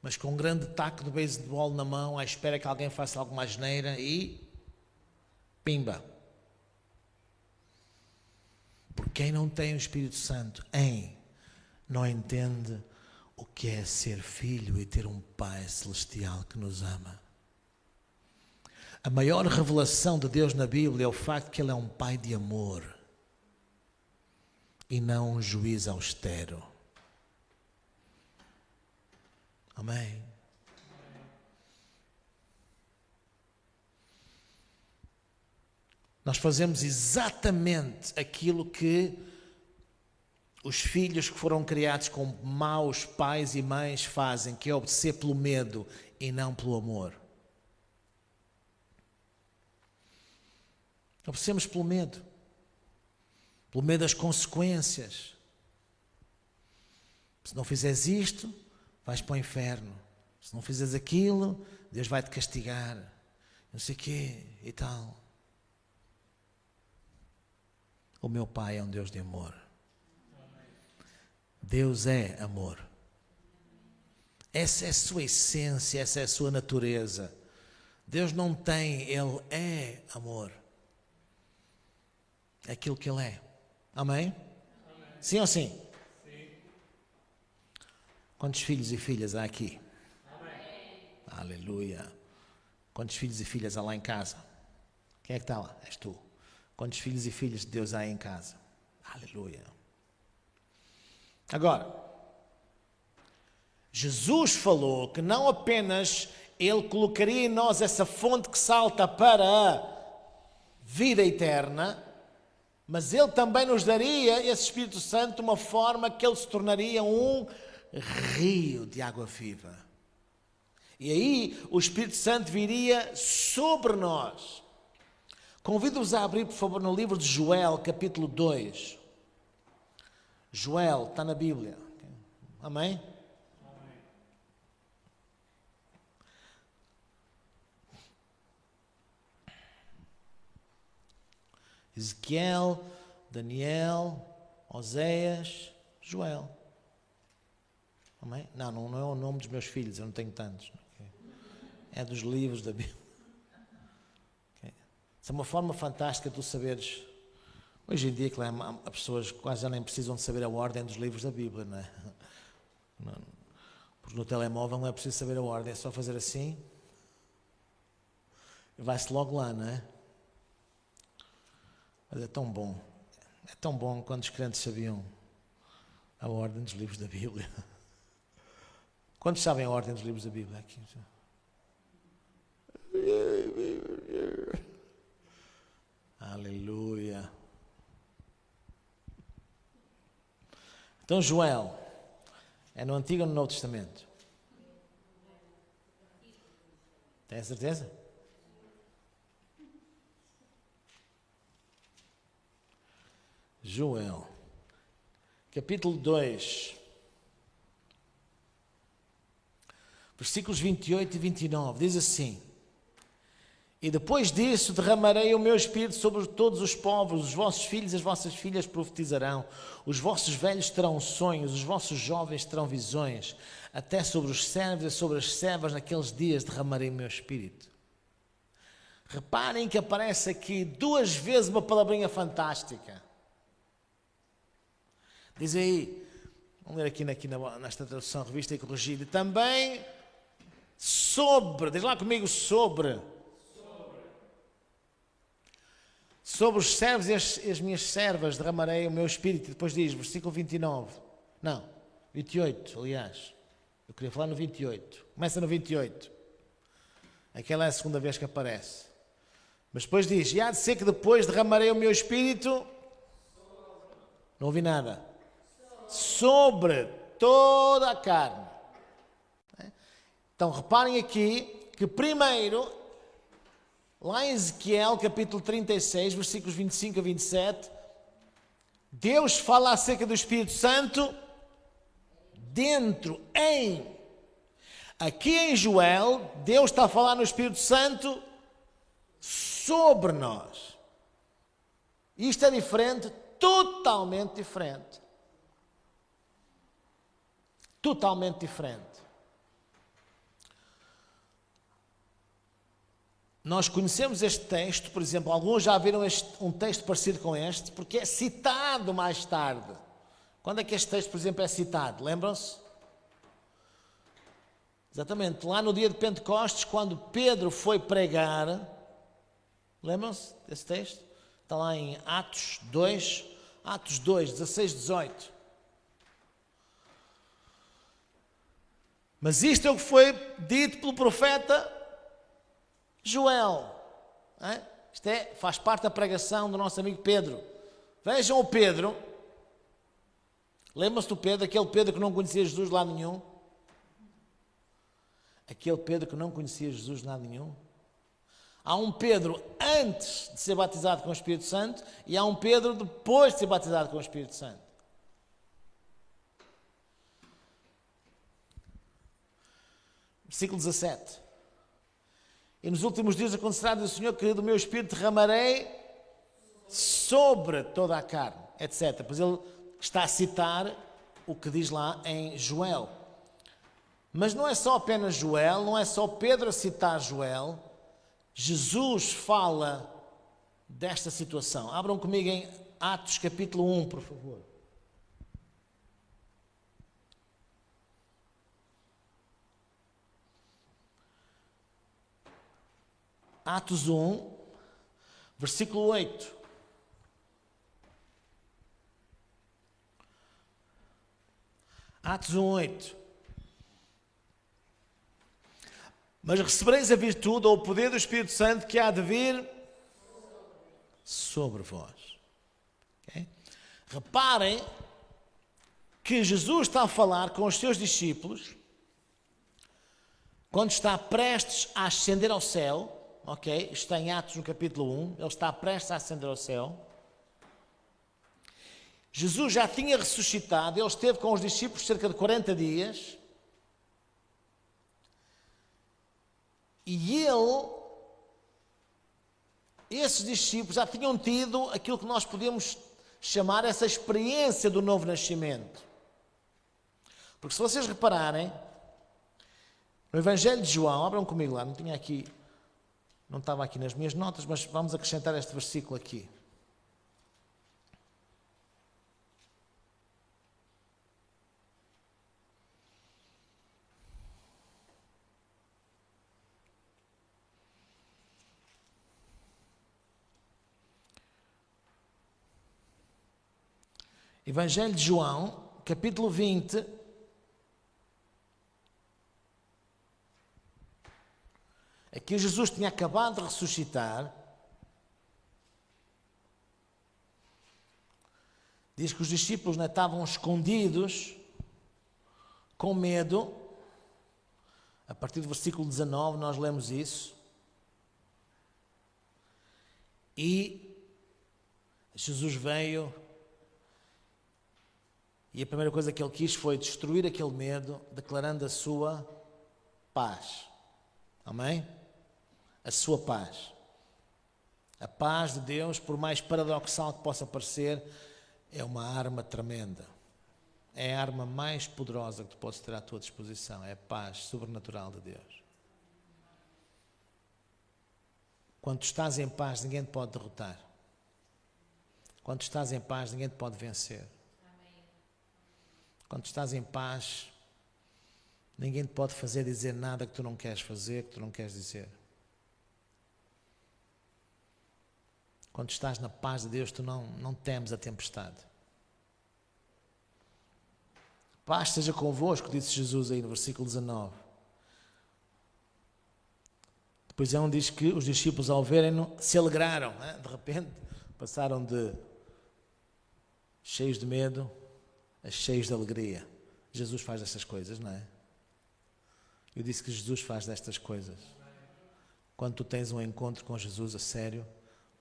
mas com um grande taco de beisebol na mão, à espera que alguém faça alguma asneira e pimba. Porque quem não tem o Espírito Santo não entende o que é ser filho e ter um Pai Celestial que nos ama. A maior revelação de Deus na Bíblia é o facto que Ele é um Pai de amor e não um juiz austero. Amém? Nós fazemos exatamente aquilo que os filhos que foram criados com maus pais e mães fazem, que é obedecer pelo medo e não pelo amor. Obedecemos pelo medo das consequências. Se não fizeres isto, vais para o inferno. Se não fizeres aquilo, Deus vai te castigar. Não sei o quê e tal. O meu Pai é um Deus de amor. Deus é amor. Essa é a sua essência, essa é a sua natureza. Deus não tem, Ele é amor. É aquilo que Ele é. Amém? Sim ou sim? Sim. Quantos filhos e filhas há aqui? Amém. Aleluia. Quantos filhos e filhas há lá em casa? Quem é que está lá? És tu. Quantos filhos e filhas de Deus há aí em casa? Aleluia. Agora, Jesus falou que não apenas Ele colocaria em nós essa fonte que salta para a vida eterna, mas Ele também nos daria esse Espírito Santo de uma forma que Ele se tornaria um rio de água viva. E aí o Espírito Santo viria sobre nós. Convido-vos a abrir, por favor, no livro de Joel, capítulo 2. Joel, está na Bíblia. Amém? Amém. Ezequiel, Daniel, Oséias, Joel. Amém? Não é o nome dos meus filhos, eu não tenho tantos. É dos livros da Bíblia. Isso é uma forma fantástica de tu saberes Hoje em dia, claro, as pessoas quase já nem precisam de saber a ordem dos livros da Bíblia, não é? Porque no telemóvel não é preciso saber a ordem, é só fazer assim e vai-se logo lá, não é? Mas é tão bom quando os crentes sabiam a ordem dos livros da Bíblia. Quantos sabem a ordem dos livros da Bíblia? Aqui. Aleluia. Então, Joel, é no Antigo ou no Novo Testamento? Tem certeza? Joel, capítulo 2, versículos 28 e 29, diz assim: E depois disso derramarei o meu espírito sobre todos os povos, os vossos filhos e as vossas filhas profetizarão, os vossos velhos terão sonhos, os vossos jovens terão visões, até sobre os servos e sobre as servas naqueles dias derramarei o meu espírito. Reparem que aparece aqui 2 vezes uma palavrinha fantástica. Diz aí, vamos ler aqui nesta tradução revista e corrigida, também sobre, diz lá comigo, sobre os servos e as minhas servas derramarei o meu espírito. Depois diz, versículo 28, aliás. Eu queria falar no 28. Começa no 28. Aquela é a segunda vez que aparece. Mas depois diz, e há de ser que depois derramarei o meu espírito. Não ouvi nada. Sobre toda a carne. Então reparem aqui que primeiro, lá em Ezequiel, capítulo 36, versículos 25 a 27, Deus fala acerca do Espírito Santo dentro, em. Aqui em Joel, Deus está a falar no Espírito Santo sobre nós. Isto é diferente, totalmente diferente. Totalmente diferente. Nós conhecemos este texto, por exemplo, alguns já viram um texto parecido com este, porque é citado mais tarde. Quando é que este texto, por exemplo, é citado? Lembram-se? Exatamente, lá no dia de Pentecostes, quando Pedro foi pregar, lembram-se desse texto? Está lá em Atos 2, 16, 18. Mas isto é o que foi dito pelo profeta Joel. Isto faz parte da pregação do nosso amigo Pedro. Vejam o Pedro. Lembram-se do Pedro, aquele Pedro que não conhecia Jesus de lado nenhum? Aquele Pedro que não conhecia Jesus de lado nenhum? Há um Pedro antes de ser batizado com o Espírito Santo e há um Pedro depois de ser batizado com o Espírito Santo. Versículo 17. E nos últimos dias acontecerá, diz o Senhor, que do meu Espírito derramarei sobre toda a carne, etc. Pois ele está a citar o que diz lá em Joel. Mas não é só apenas Joel, não é só Pedro a citar Joel. Jesus fala desta situação. Abram comigo em Atos capítulo 1, por favor. Atos 1, versículo 8. Atos 1, 8. Mas recebereis a virtude ou o poder do Espírito Santo que há de vir sobre vós. Okay? Reparem que Jesus está a falar com os seus discípulos quando está prestes a ascender ao céu. Ok, está em Atos no capítulo 1, ele está prestes a ascender ao céu. Jesus já tinha ressuscitado, ele esteve com os discípulos cerca de 40 dias. E esses discípulos já tinham tido aquilo que nós podemos chamar essa experiência do novo nascimento. Porque se vocês repararem, no Evangelho de João, abram comigo lá, não estava aqui nas minhas notas, mas vamos acrescentar este versículo aqui. Evangelho de João, capítulo 20. Aqui Jesus tinha acabado de ressuscitar. Diz que os discípulos ainda estavam escondidos, com medo. A partir do versículo 19 nós lemos isso. E Jesus veio e a primeira coisa que ele quis foi destruir aquele medo, declarando a sua paz. Amém? A sua paz. A paz de Deus, por mais paradoxal que possa parecer, é uma arma tremenda. É a arma mais poderosa que tu podes ter à tua disposição. É a paz sobrenatural de Deus. Quando tu estás em paz, ninguém te pode derrotar. Quando tu estás em paz, ninguém te pode vencer. Quando tu estás em paz, ninguém te pode fazer dizer nada que tu não queres fazer, que tu não queres dizer. Quando estás na paz de Deus, tu não temes a tempestade. Paz seja convosco, disse Jesus aí no versículo 19. Depois é onde diz que os discípulos, ao verem-no, se alegraram. De repente, passaram de cheios de medo a cheios de alegria. Jesus faz estas coisas, não é? Eu disse que Jesus faz destas coisas. Quando tu tens um encontro com Jesus a sério,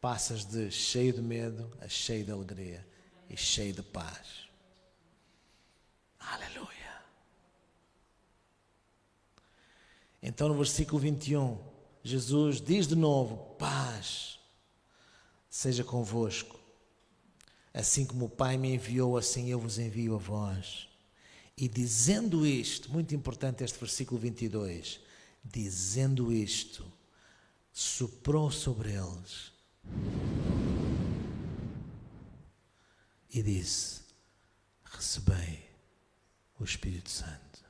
passas de cheio de medo a cheio de alegria e cheio de paz. Aleluia! Então no versículo 21, Jesus diz de novo: paz seja convosco. Assim como o Pai me enviou, assim eu vos envio a vós. E dizendo isto, muito importante este versículo 22, dizendo isto, soprou sobre eles e disse: recebei o Espírito Santo.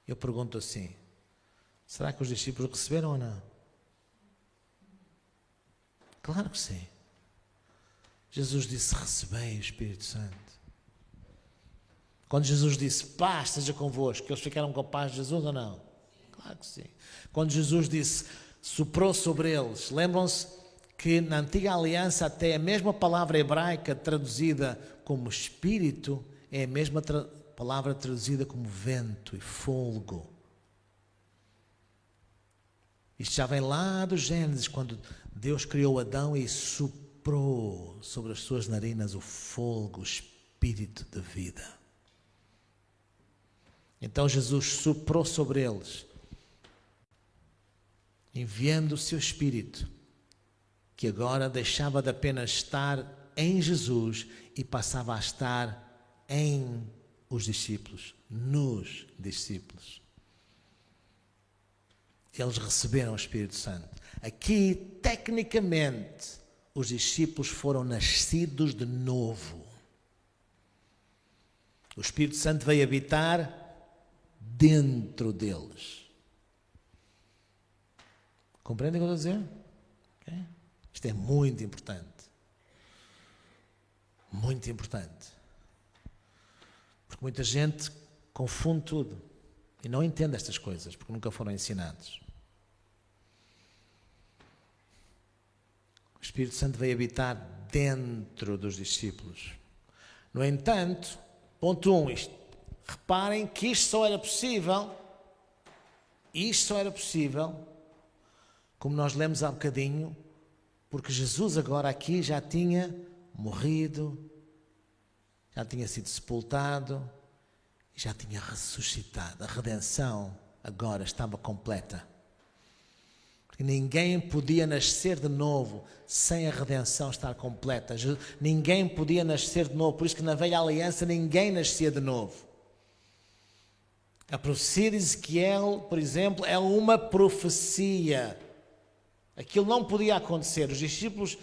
Eu pergunto assim: será que os discípulos receberam ou não? Claro que sim. Jesus disse: recebei o Espírito Santo. Quando Jesus disse: paz seja convosco, eles ficaram com a paz de Jesus ou não? Claro que sim. Quando Jesus disse: soprou sobre eles, lembram-se que na antiga aliança até a mesma palavra hebraica traduzida como Espírito é a mesma palavra traduzida como vento e folgo. Isto já vem lá do Gênesis, quando Deus criou Adão e soprou sobre as suas narinas o folgo, o espírito de vida. Então Jesus soprou sobre eles, enviando o seu Espírito, que agora deixava de apenas estar em Jesus e passava a estar em os discípulos, nos discípulos. Eles receberam o Espírito Santo. Aqui, tecnicamente, os discípulos foram nascidos de novo. O Espírito Santo veio habitar dentro deles. Compreendem o que eu estou a dizer? Okay? Isto é muito importante. Muito importante. Porque muita gente confunde tudo e não entende estas coisas, porque nunca foram ensinados. O Espírito Santo veio habitar dentro dos discípulos. No entanto, ponto 1, reparem que isto só era possível, como nós lemos há bocadinho, porque Jesus agora aqui já tinha morrido, já tinha sido sepultado, já tinha ressuscitado. A redenção agora estava completa. Porque ninguém podia nascer de novo sem a redenção estar completa. Ninguém podia nascer de novo. Por isso que na velha aliança ninguém nascia de novo. A profecia de Ezequiel, por exemplo, é uma profecia. Aquilo não podia acontecer. Os discípulos,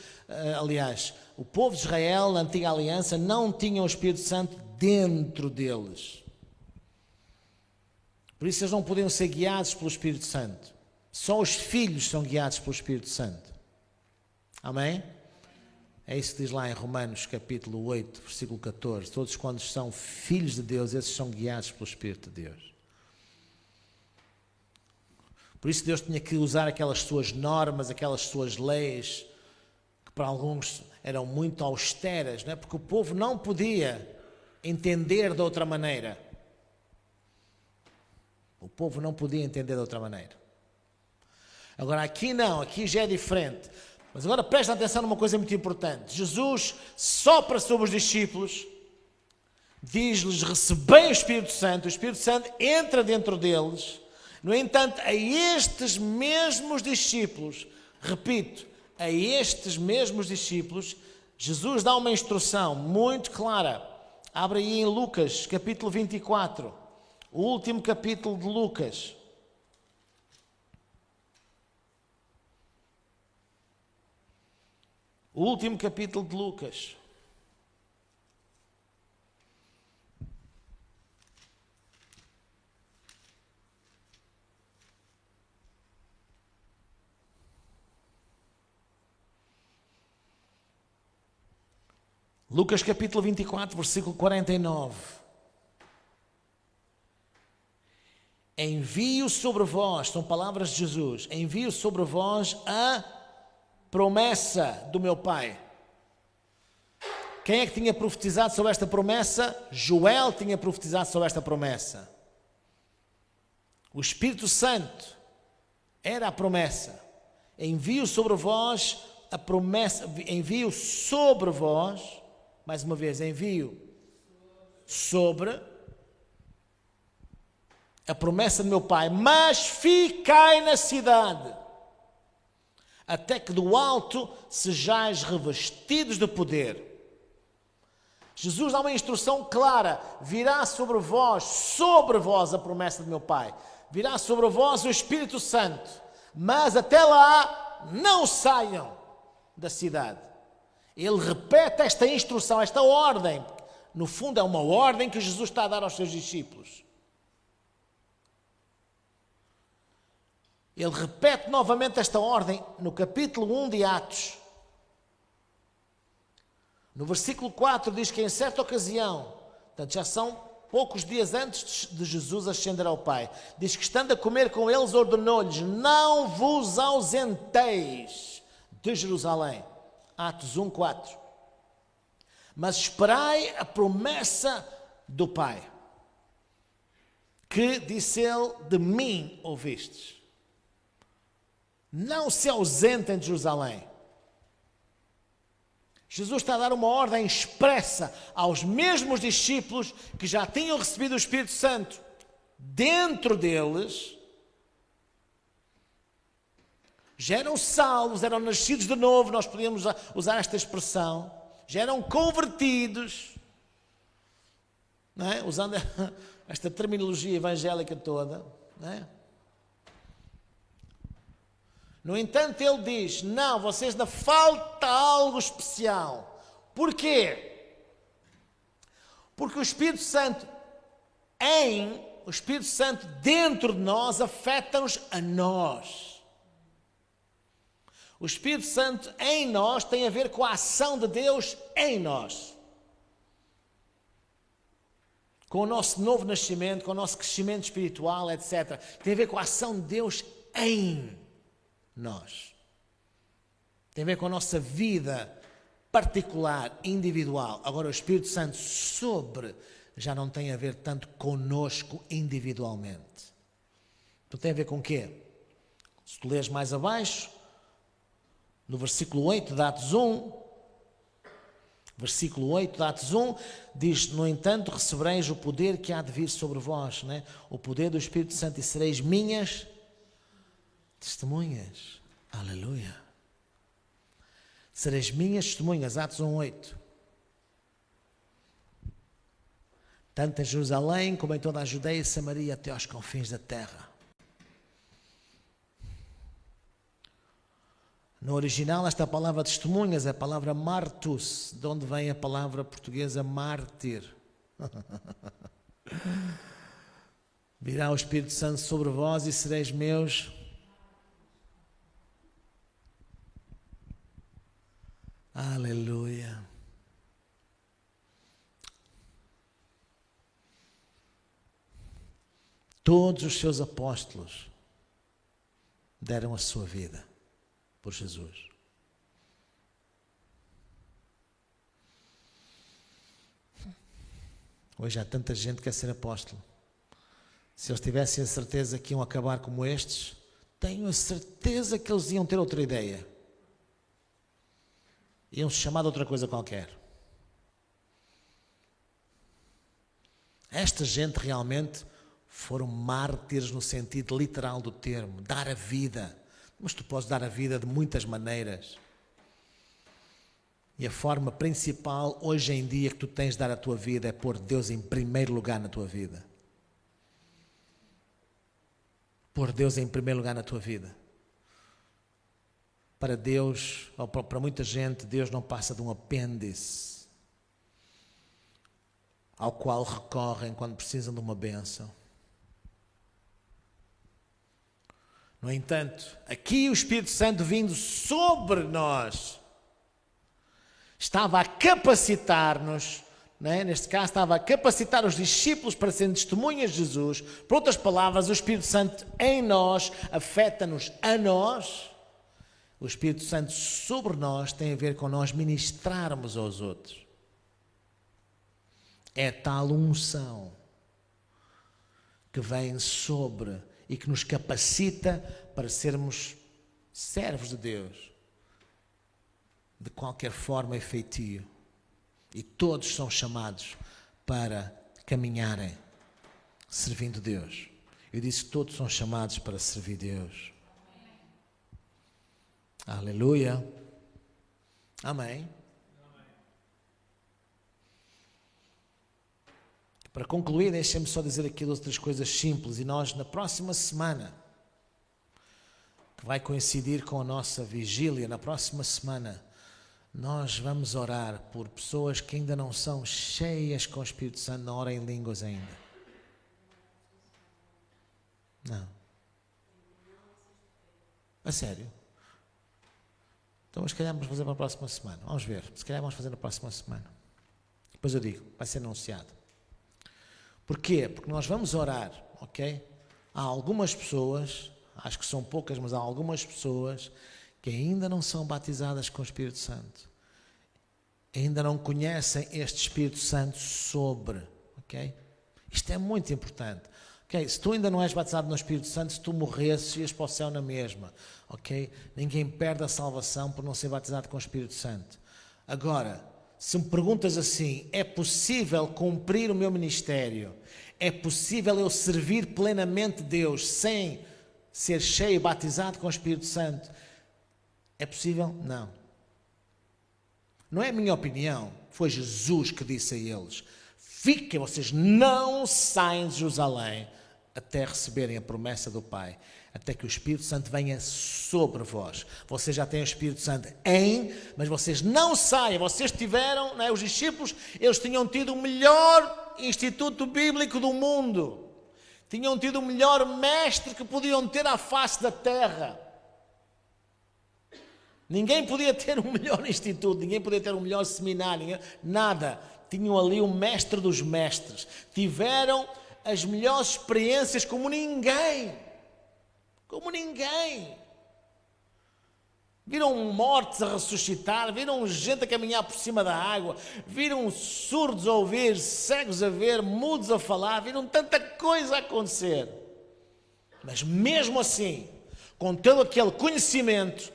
aliás, o povo de Israel, na antiga aliança, não tinham o Espírito Santo dentro deles. Por isso eles não podiam ser guiados pelo Espírito Santo. Só os filhos são guiados pelo Espírito Santo. Amém? É isso que diz lá em Romanos capítulo 8, versículo 14. Todos quando são filhos de Deus, esses são guiados pelo Espírito de Deus. Por isso Deus tinha que usar aquelas suas normas, aquelas suas leis, que para alguns eram muito austeras, não é? Porque o povo não podia entender de outra maneira. O povo não podia entender de outra maneira. Agora aqui não, aqui já é diferente. Mas agora prestem atenção numa coisa muito importante. Jesus sopra sobre os discípulos, diz-lhes: recebei o Espírito Santo entra dentro deles. No entanto, a estes mesmos discípulos, repito, a estes mesmos discípulos, Jesus dá uma instrução muito clara. Abre aí em Lucas, capítulo 24, o último capítulo de Lucas. O último capítulo de Lucas. Lucas capítulo 24, versículo 49. Envio sobre vós, são palavras de Jesus, envio sobre vós a promessa do meu Pai. Quem é que tinha profetizado sobre esta promessa? Joel tinha profetizado sobre esta promessa. O Espírito Santo era a promessa. Envio sobre vós a promessa, envio sobre vós, mais uma vez, envio sobre a promessa do meu Pai, mas ficai na cidade, até que do alto sejais revestidos de poder. Jesus dá uma instrução clara: virá sobre vós a promessa do meu Pai, virá sobre vós o Espírito Santo, mas até lá não saiam da cidade. Ele repete esta instrução, esta ordem. No fundo é uma ordem que Jesus está a dar aos seus discípulos. Ele repete novamente esta ordem no capítulo 1 de Atos. No versículo 4 diz que em certa ocasião, portanto já são poucos dias antes de Jesus ascender ao Pai, diz que estando a comer com eles ordenou-lhes: não vos ausenteis de Jerusalém. Atos 1, 4. Mas esperai a promessa do Pai, que disse ele: de mim ouvistes. Não se ausentem de Jerusalém. Jesus está a dar uma ordem expressa aos mesmos discípulos que já tinham recebido o Espírito Santo dentro deles. Já eram salvos, eram nascidos de novo, nós podíamos usar esta expressão. Já eram convertidos, não é? Usando esta terminologia evangélica toda, não é? No entanto, ele diz: não, vocês ainda falta algo especial. Porquê? Porque o Espírito Santo dentro de nós afeta-nos a nós. O Espírito Santo em nós tem a ver com a ação de Deus em nós. Com o nosso novo nascimento, com o nosso crescimento espiritual, etc. Tem a ver com a ação de Deus em nós. Tem a ver com a nossa vida particular, individual. Agora o Espírito Santo sobre já não tem a ver tanto conosco individualmente. Então tem a ver com o quê? Se tu lês mais abaixo, no versículo 8 de Atos 1, diz: no entanto recebereis o poder que há de vir sobre vós, né? O poder do Espírito Santo, e sereis minhas testemunhas. Aleluia. Sereis minhas testemunhas. Atos 1:8. Tanto em Jerusalém como em toda a Judeia e Samaria até aos confins da terra. No original, esta palavra testemunhas é a palavra martus, de onde vem a palavra portuguesa mártir. Virá o Espírito Santo sobre vós e sereis meus. Aleluia. Todos os seus apóstolos deram a sua vida por Jesus. Hoje há tanta gente que quer ser apóstolo. Se eles tivessem a certeza que iam acabar como estes, tenho a certeza que eles iam ter outra ideia. Iam se chamar de outra coisa qualquer. Esta gente realmente foram mártires no sentido literal do termo, dar a vida. Mas tu podes dar a vida de muitas maneiras. E a forma principal hoje em dia que tu tens de dar a tua vida é pôr Deus em primeiro lugar na tua vida. Pôr Deus em primeiro lugar na tua vida. Para Deus, ou para muita gente, Deus não passa de um apêndice ao qual recorrem quando precisam de uma bênção. No entanto, aqui o Espírito Santo vindo sobre nós estava a capacitar-nos, neste caso estava a capacitar os discípulos para serem testemunhas de Jesus. Por outras palavras, o Espírito Santo em nós afeta-nos a nós. O Espírito Santo sobre nós tem a ver com nós ministrarmos aos outros. É tal unção que vem sobre e que nos capacita para sermos servos de Deus, de qualquer forma e feitio. E todos são chamados para caminharem servindo Deus. Eu disse que todos são chamados para servir Deus. Aleluia. Amém. Para concluir, deixem-me só dizer aqui outras coisas simples. E nós, na próxima semana, que vai coincidir com a nossa vigília, na próxima semana, nós vamos orar por pessoas que ainda não são cheias com o Espírito Santo, não oram em línguas ainda. Não. A sério? Então, se calhar vamos fazer para a próxima semana. Vamos ver. Se calhar vamos fazer na próxima semana. Depois eu digo, vai ser anunciado. Porquê? Porque nós vamos orar, ok? Há algumas pessoas, acho que são poucas, mas há algumas pessoas que ainda não são batizadas com o Espírito Santo. Ainda não conhecem este Espírito Santo sobre, ok? Isto é muito importante. Ok? Se tu ainda não és batizado no Espírito Santo, se tu morresses, ias para o céu na mesma, ok? Ninguém perde a salvação por não ser batizado com o Espírito Santo. Agora, se me perguntas assim, é possível cumprir o meu ministério? É possível eu servir plenamente Deus sem ser cheio e batizado com o Espírito Santo? É possível? Não. Não é a minha opinião. Foi Jesus que disse a eles: fiquem, vocês não saem de Jerusalém até receberem a promessa do Pai, até que o Espírito Santo venha sobre vós. Vocês já têm o Espírito Santo mas vocês não saiam. Vocês tiveram, não é? Os discípulos, eles tinham tido o melhor instituto bíblico do mundo. Tinham tido o melhor mestre que podiam ter à face da terra. Ninguém podia ter um melhor instituto, ninguém podia ter um melhor seminário, nada. Tinham ali o mestre dos mestres. Tiveram as melhores experiências como ninguém. Como ninguém. Viram mortos a ressuscitar, viram gente a caminhar por cima da água, viram surdos a ouvir, cegos a ver, mudos a falar, viram tanta coisa a acontecer. Mas mesmo assim, com todo aquele conhecimento,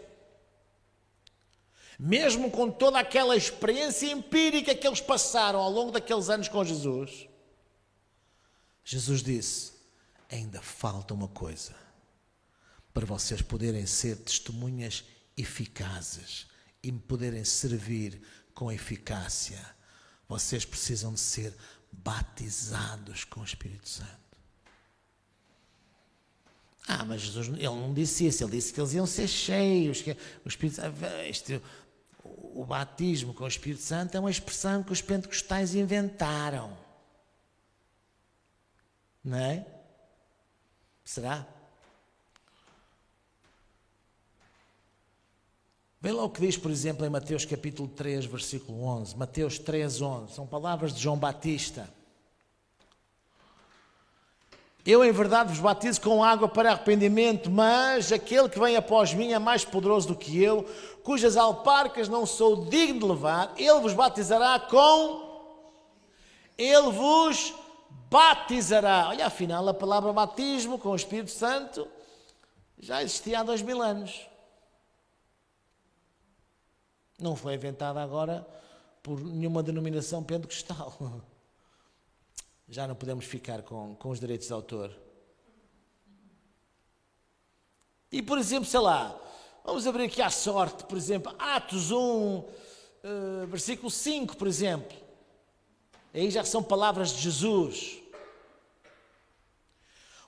mesmo com toda aquela experiência empírica que eles passaram ao longo daqueles anos com Jesus, Jesus disse: ainda falta uma coisa para vocês poderem ser testemunhas eficazes e me poderem servir com eficácia. Vocês precisam de ser batizados com o Espírito Santo. Mas Jesus, ele não disse isso, ele disse que eles iam ser cheios, que o Espírito Santo, o batismo com o Espírito Santo é uma expressão que os pentecostais inventaram. Não é? Será? Vê lá o que diz, por exemplo, em Mateus capítulo 3, versículo 11. Mateus 3, 11. São palavras de João Batista. Eu, em verdade, vos batizo com água para arrependimento, mas aquele que vem após mim é mais poderoso do que eu, cujas alparcas não sou digno de levar. Ele vos batizará com... Ele vos batizará. Olha, afinal, a palavra batismo com o Espírito Santo já existia há 2000 anos. Não foi inventada agora por nenhuma denominação pentecostal. Já não podemos ficar com os direitos de autor. E, por exemplo, sei lá, vamos abrir aqui à sorte, por exemplo, Atos 1, versículo 5, por exemplo. Aí já são palavras de Jesus.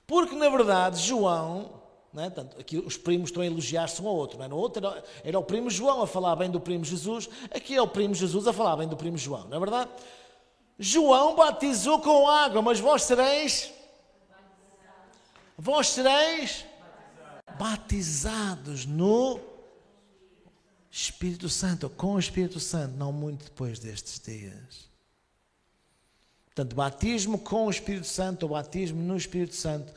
Porque, na verdade, João... Não é? Tanto, aqui os primos estão a elogiar-se um ao outro. Não é? No outro era o primo João a falar bem do primo Jesus. Aqui é o primo Jesus a falar bem do primo João. Não é verdade? João batizou com água, mas vós sereis batizados no Espírito Santo, ou com o Espírito Santo, não muito depois destes dias. Portanto, batismo com o Espírito Santo, ou batismo no Espírito Santo,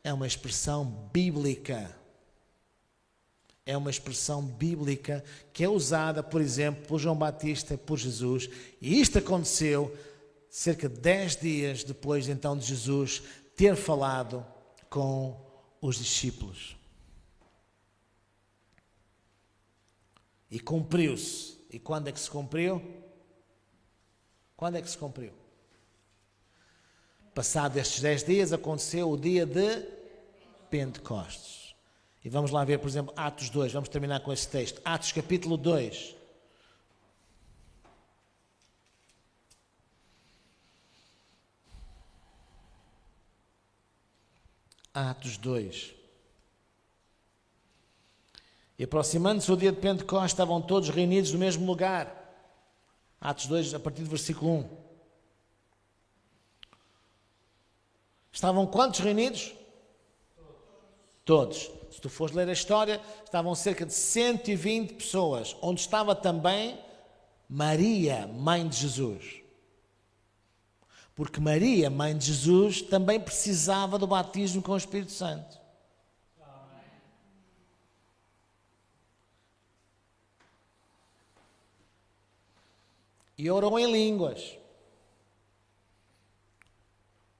é uma expressão bíblica. É uma expressão bíblica que é usada, por exemplo, por João Batista e por Jesus. E isto aconteceu cerca de 10 dias depois, então, de Jesus ter falado com os discípulos. E cumpriu-se. E quando é que se cumpriu? Quando é que se cumpriu? Passado estes 10 dias, aconteceu o dia de Pentecostes. E vamos lá ver, por exemplo, Atos 2, vamos terminar com esse texto. Atos capítulo 2. Atos 2. E aproximando-se o dia de Pentecostes, estavam todos reunidos no mesmo lugar. Atos 2, a partir do versículo 1. Estavam quantos reunidos? Todos. Se tu fores ler a história, estavam cerca de 120 pessoas, onde estava também Maria, mãe de Jesus. Porque Maria, mãe de Jesus, também precisava do batismo com o Espírito Santo. E orou em línguas.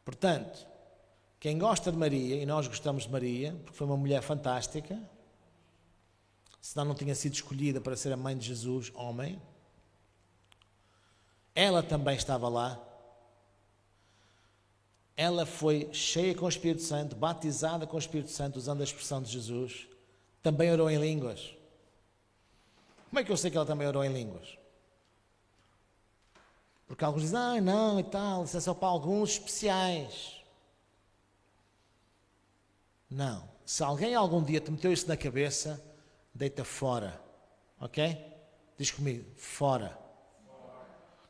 Portanto, quem gosta de Maria, e nós gostamos de Maria, porque foi uma mulher fantástica, senão não tinha sido escolhida para ser a mãe de Jesus, homem, ela também estava lá, ela foi cheia com o Espírito Santo, batizada com o Espírito Santo, usando a expressão de Jesus, também orou em línguas. Como é que eu sei que ela também orou em línguas? Porque alguns dizem, não, e tal, isso é só para alguns especiais. Não. Se alguém algum dia te meteu isso na cabeça, deita fora. Ok? Diz comigo, fora.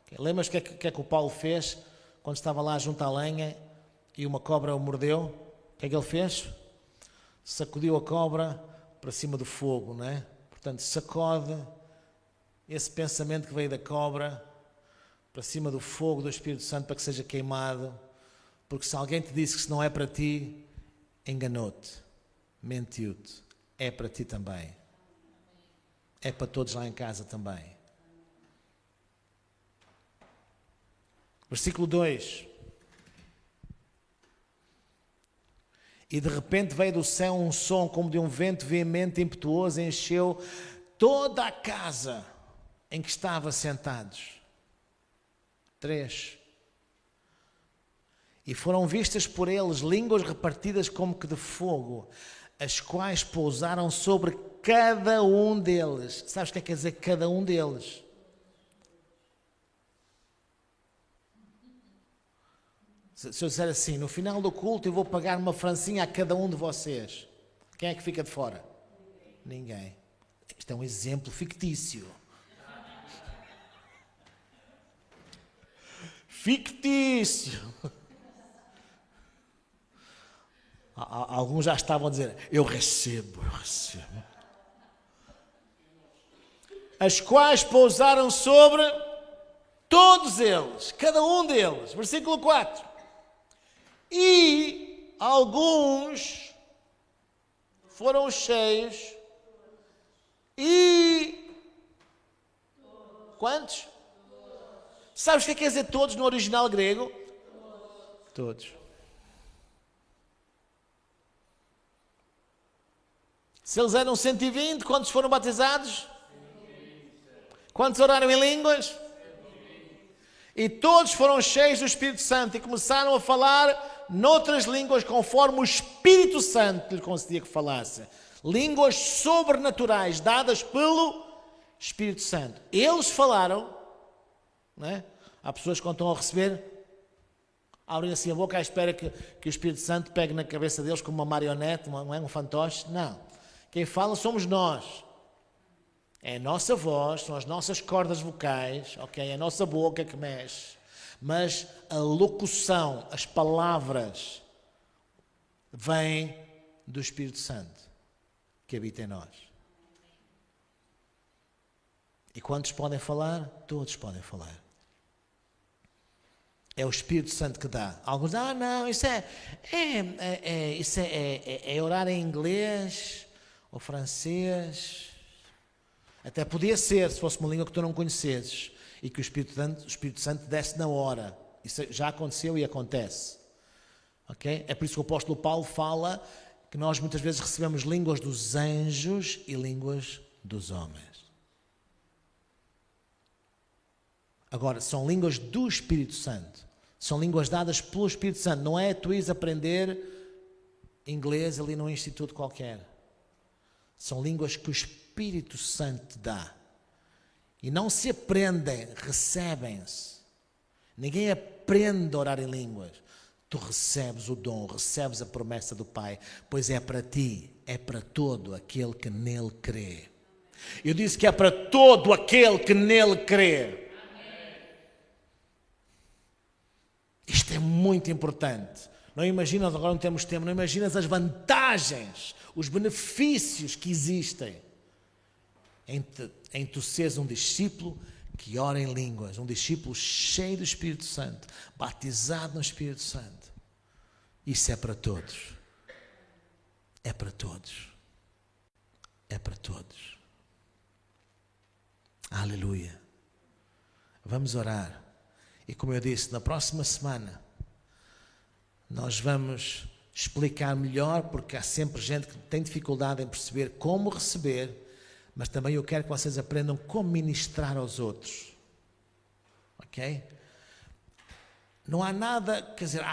Okay. Lembras o que é que o Paulo fez quando estava lá junto à lenha e uma cobra o mordeu? O que é que ele fez? Sacudiu a cobra para cima do fogo, não é? Portanto, sacode esse pensamento que veio da cobra para cima do fogo do Espírito Santo para que seja queimado. Porque se alguém te disse que isso não é para ti, enganou-te, mentiu-te. É para ti também. É para todos lá em casa também. Versículo 2. E de repente veio do céu um som como de um vento veemente e impetuoso, e encheu toda a casa em que estavam sentados. 3. E foram vistas por eles línguas repartidas como que de fogo, as quais pousaram sobre cada um deles. Sabes o que quer dizer cada um deles? Se eu disser assim, no final do culto eu vou pagar uma francinha a cada um de vocês, quem é que fica de fora? Ninguém. Isto é um exemplo fictício. Fictício. Alguns já estavam a dizer, eu recebo. as quais pousaram sobre todos eles, cada um deles. Versículo 4. E alguns foram cheios e... Quantos? Sabes o que quer dizer todos no original grego? Todos. Se eles eram 120, quantos foram batizados? Quantos oraram em línguas? E todos foram cheios do Espírito Santo e começaram a falar noutras línguas conforme o Espírito Santo lhe concedia que falasse. Línguas sobrenaturais dadas pelo Espírito Santo. Eles falaram, não é? Há pessoas que quando estão a receber, abrem assim a boca à espera que o Espírito Santo pegue na cabeça deles como uma marionete, não é um fantoche. Não. Quem fala somos nós. É a nossa voz, são as nossas cordas vocais, ok? É a nossa boca que mexe. Mas a locução, as palavras, vêm do Espírito Santo que habita em nós. E quantos podem falar? Todos podem falar. É o Espírito Santo que dá. Alguns dizem, não, isso é orar em inglês ou francês. Até podia ser, se fosse uma língua que tu não conhecesses e que o Espírito Santo desse na hora. Isso já aconteceu e acontece. Okay? É por isso que o apóstolo Paulo fala que nós muitas vezes recebemos línguas dos anjos e línguas dos homens. Agora, são línguas do Espírito Santo. São línguas dadas pelo Espírito Santo. Não é tu ires aprender inglês ali num instituto qualquer. São línguas que o Espírito Santo te dá. E não se aprendem, recebem-se. Ninguém aprende a orar em línguas. Tu recebes o dom, recebes a promessa do Pai, pois é para ti, é para todo aquele que nele crê. Eu disse que é para todo aquele que nele crê. Isto é muito importante. Não imaginas, agora não temos tempo, não imaginas as vantagens, os benefícios que existem em tu seres um discípulo que ora em línguas, um discípulo cheio do Espírito Santo, batizado no Espírito Santo. Isso é para todos. É para todos. É para todos. Aleluia. Vamos orar. E como eu disse, na próxima semana nós vamos explicar melhor, porque há sempre gente que tem dificuldade em perceber como receber, mas também eu quero que vocês aprendam como ministrar aos outros. Ok? Não há nada, quer dizer,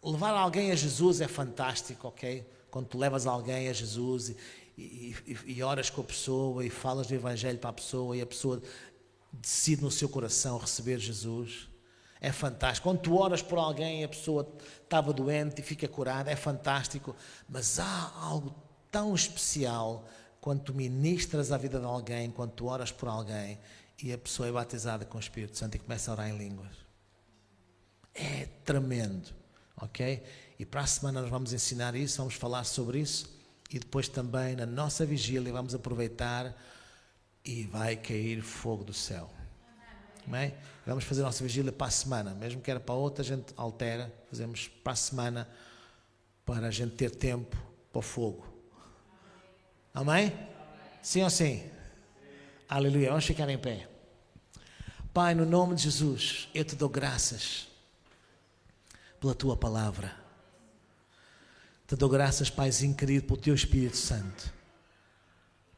levar alguém a Jesus é fantástico, ok? Quando tu levas alguém a Jesus e oras com a pessoa e falas do Evangelho para a pessoa e a pessoa decide no seu coração receber Jesus, é fantástico. Quando tu oras por alguém e a pessoa estava doente e fica curada, é fantástico. Mas há algo tão especial quando tu ministras a vida de alguém, quando tu oras por alguém e a pessoa é batizada com o Espírito Santo e começa a orar em línguas. É tremendo, ok? E para a semana nós vamos ensinar isso, vamos falar sobre isso e depois também na nossa vigília vamos aproveitar e vai cair fogo do céu. Amém? Vamos fazer a nossa vigília para a semana, mesmo que era para outra, a gente altera, fazemos para a semana para a gente ter tempo para o fogo. Amém? Sim ou sim? Aleluia, vamos ficar em pé. Pai, no nome de Jesus, eu te dou graças pela tua palavra. Te dou graças, Paizinho querido, pelo teu Espírito Santo,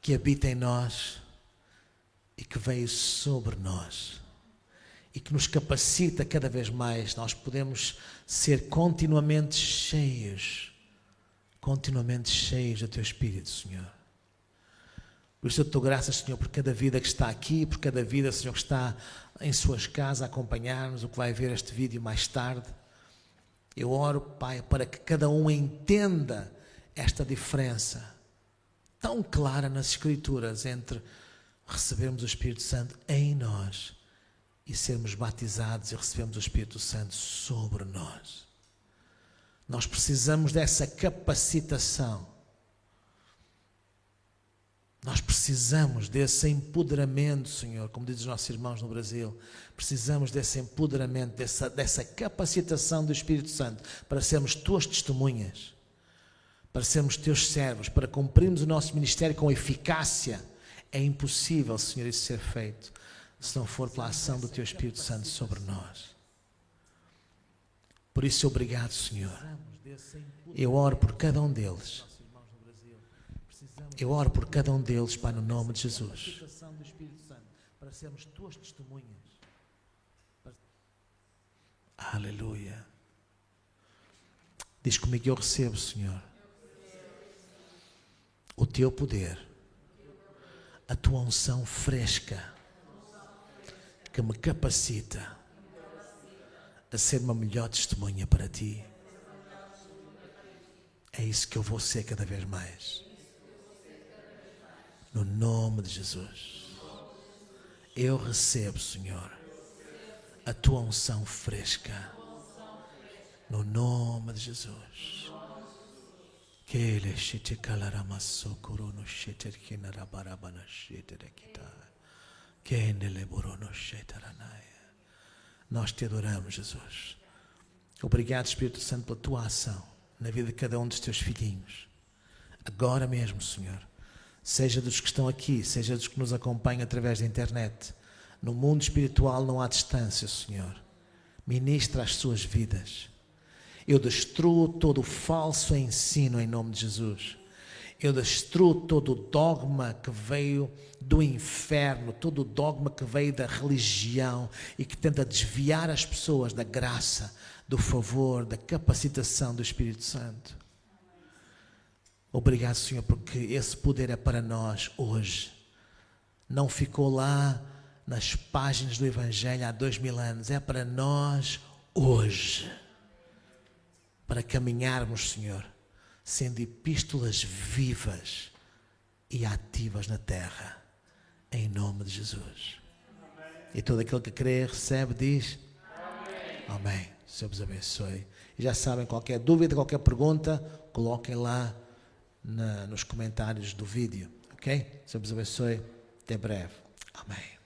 que habita em nós e que veio sobre nós. E que nos capacita cada vez mais, nós podemos ser continuamente cheios do Teu Espírito, Senhor. Por isso eu te dou graças, Senhor, por cada vida que está aqui, por cada vida, Senhor, que está em suas casas a acompanhar-nos, o que vai ver este vídeo mais tarde. Eu oro, Pai, para que cada um entenda esta diferença tão clara nas Escrituras entre recebermos o Espírito Santo em nós e sermos batizados e recebemos o Espírito Santo sobre nós. Nós precisamos dessa capacitação Nós precisamos desse empoderamento, Senhor, como dizem os nossos irmãos no Brasil. Precisamos desse empoderamento, dessa capacitação do Espírito Santo para sermos tuas testemunhas, para sermos teus servos, para cumprirmos o nosso ministério com eficácia. É impossível, Senhor, isso ser feito se não for pela ação do teu Espírito Santo sobre nós. Por isso, obrigado, Senhor. Eu oro por cada um deles. Eu oro por cada um deles, Pai, no nome de Jesus. Para sermos tuas testemunhas. Aleluia. Diz comigo: eu recebo, Senhor, o teu poder, a tua unção fresca, que me capacita a ser uma melhor testemunha para ti. É isso que eu vou ser cada vez mais. No nome de Jesus. Eu recebo, Senhor, a tua unção fresca. No nome de Jesus. Nós te adoramos, Jesus. Obrigado, Espírito Santo, pela tua ação na vida de cada um dos teus filhinhos. Agora mesmo, Senhor, seja dos que estão aqui, seja dos que nos acompanham através da internet, no mundo espiritual não há distância, Senhor. Ministra as suas vidas. Eu destruo todo o falso ensino em nome de Jesus. Eu destruo todo o dogma que veio do inferno, todo o dogma que veio da religião e que tenta desviar as pessoas da graça, do favor, da capacitação do Espírito Santo. Obrigado, Senhor, porque esse poder é para nós hoje. Não ficou lá nas páginas do Evangelho há 2000 anos. É para nós hoje. Para caminharmos, Senhor, sendo epístolas vivas e ativas na terra. Em nome de Jesus. Amém. E todo aquele que crê, recebe, diz amém. Amém. O Senhor vos abençoe. E já sabem, qualquer dúvida, qualquer pergunta, coloquem lá nos comentários do vídeo. Ok? O Senhor vos abençoe. Até breve. Amém.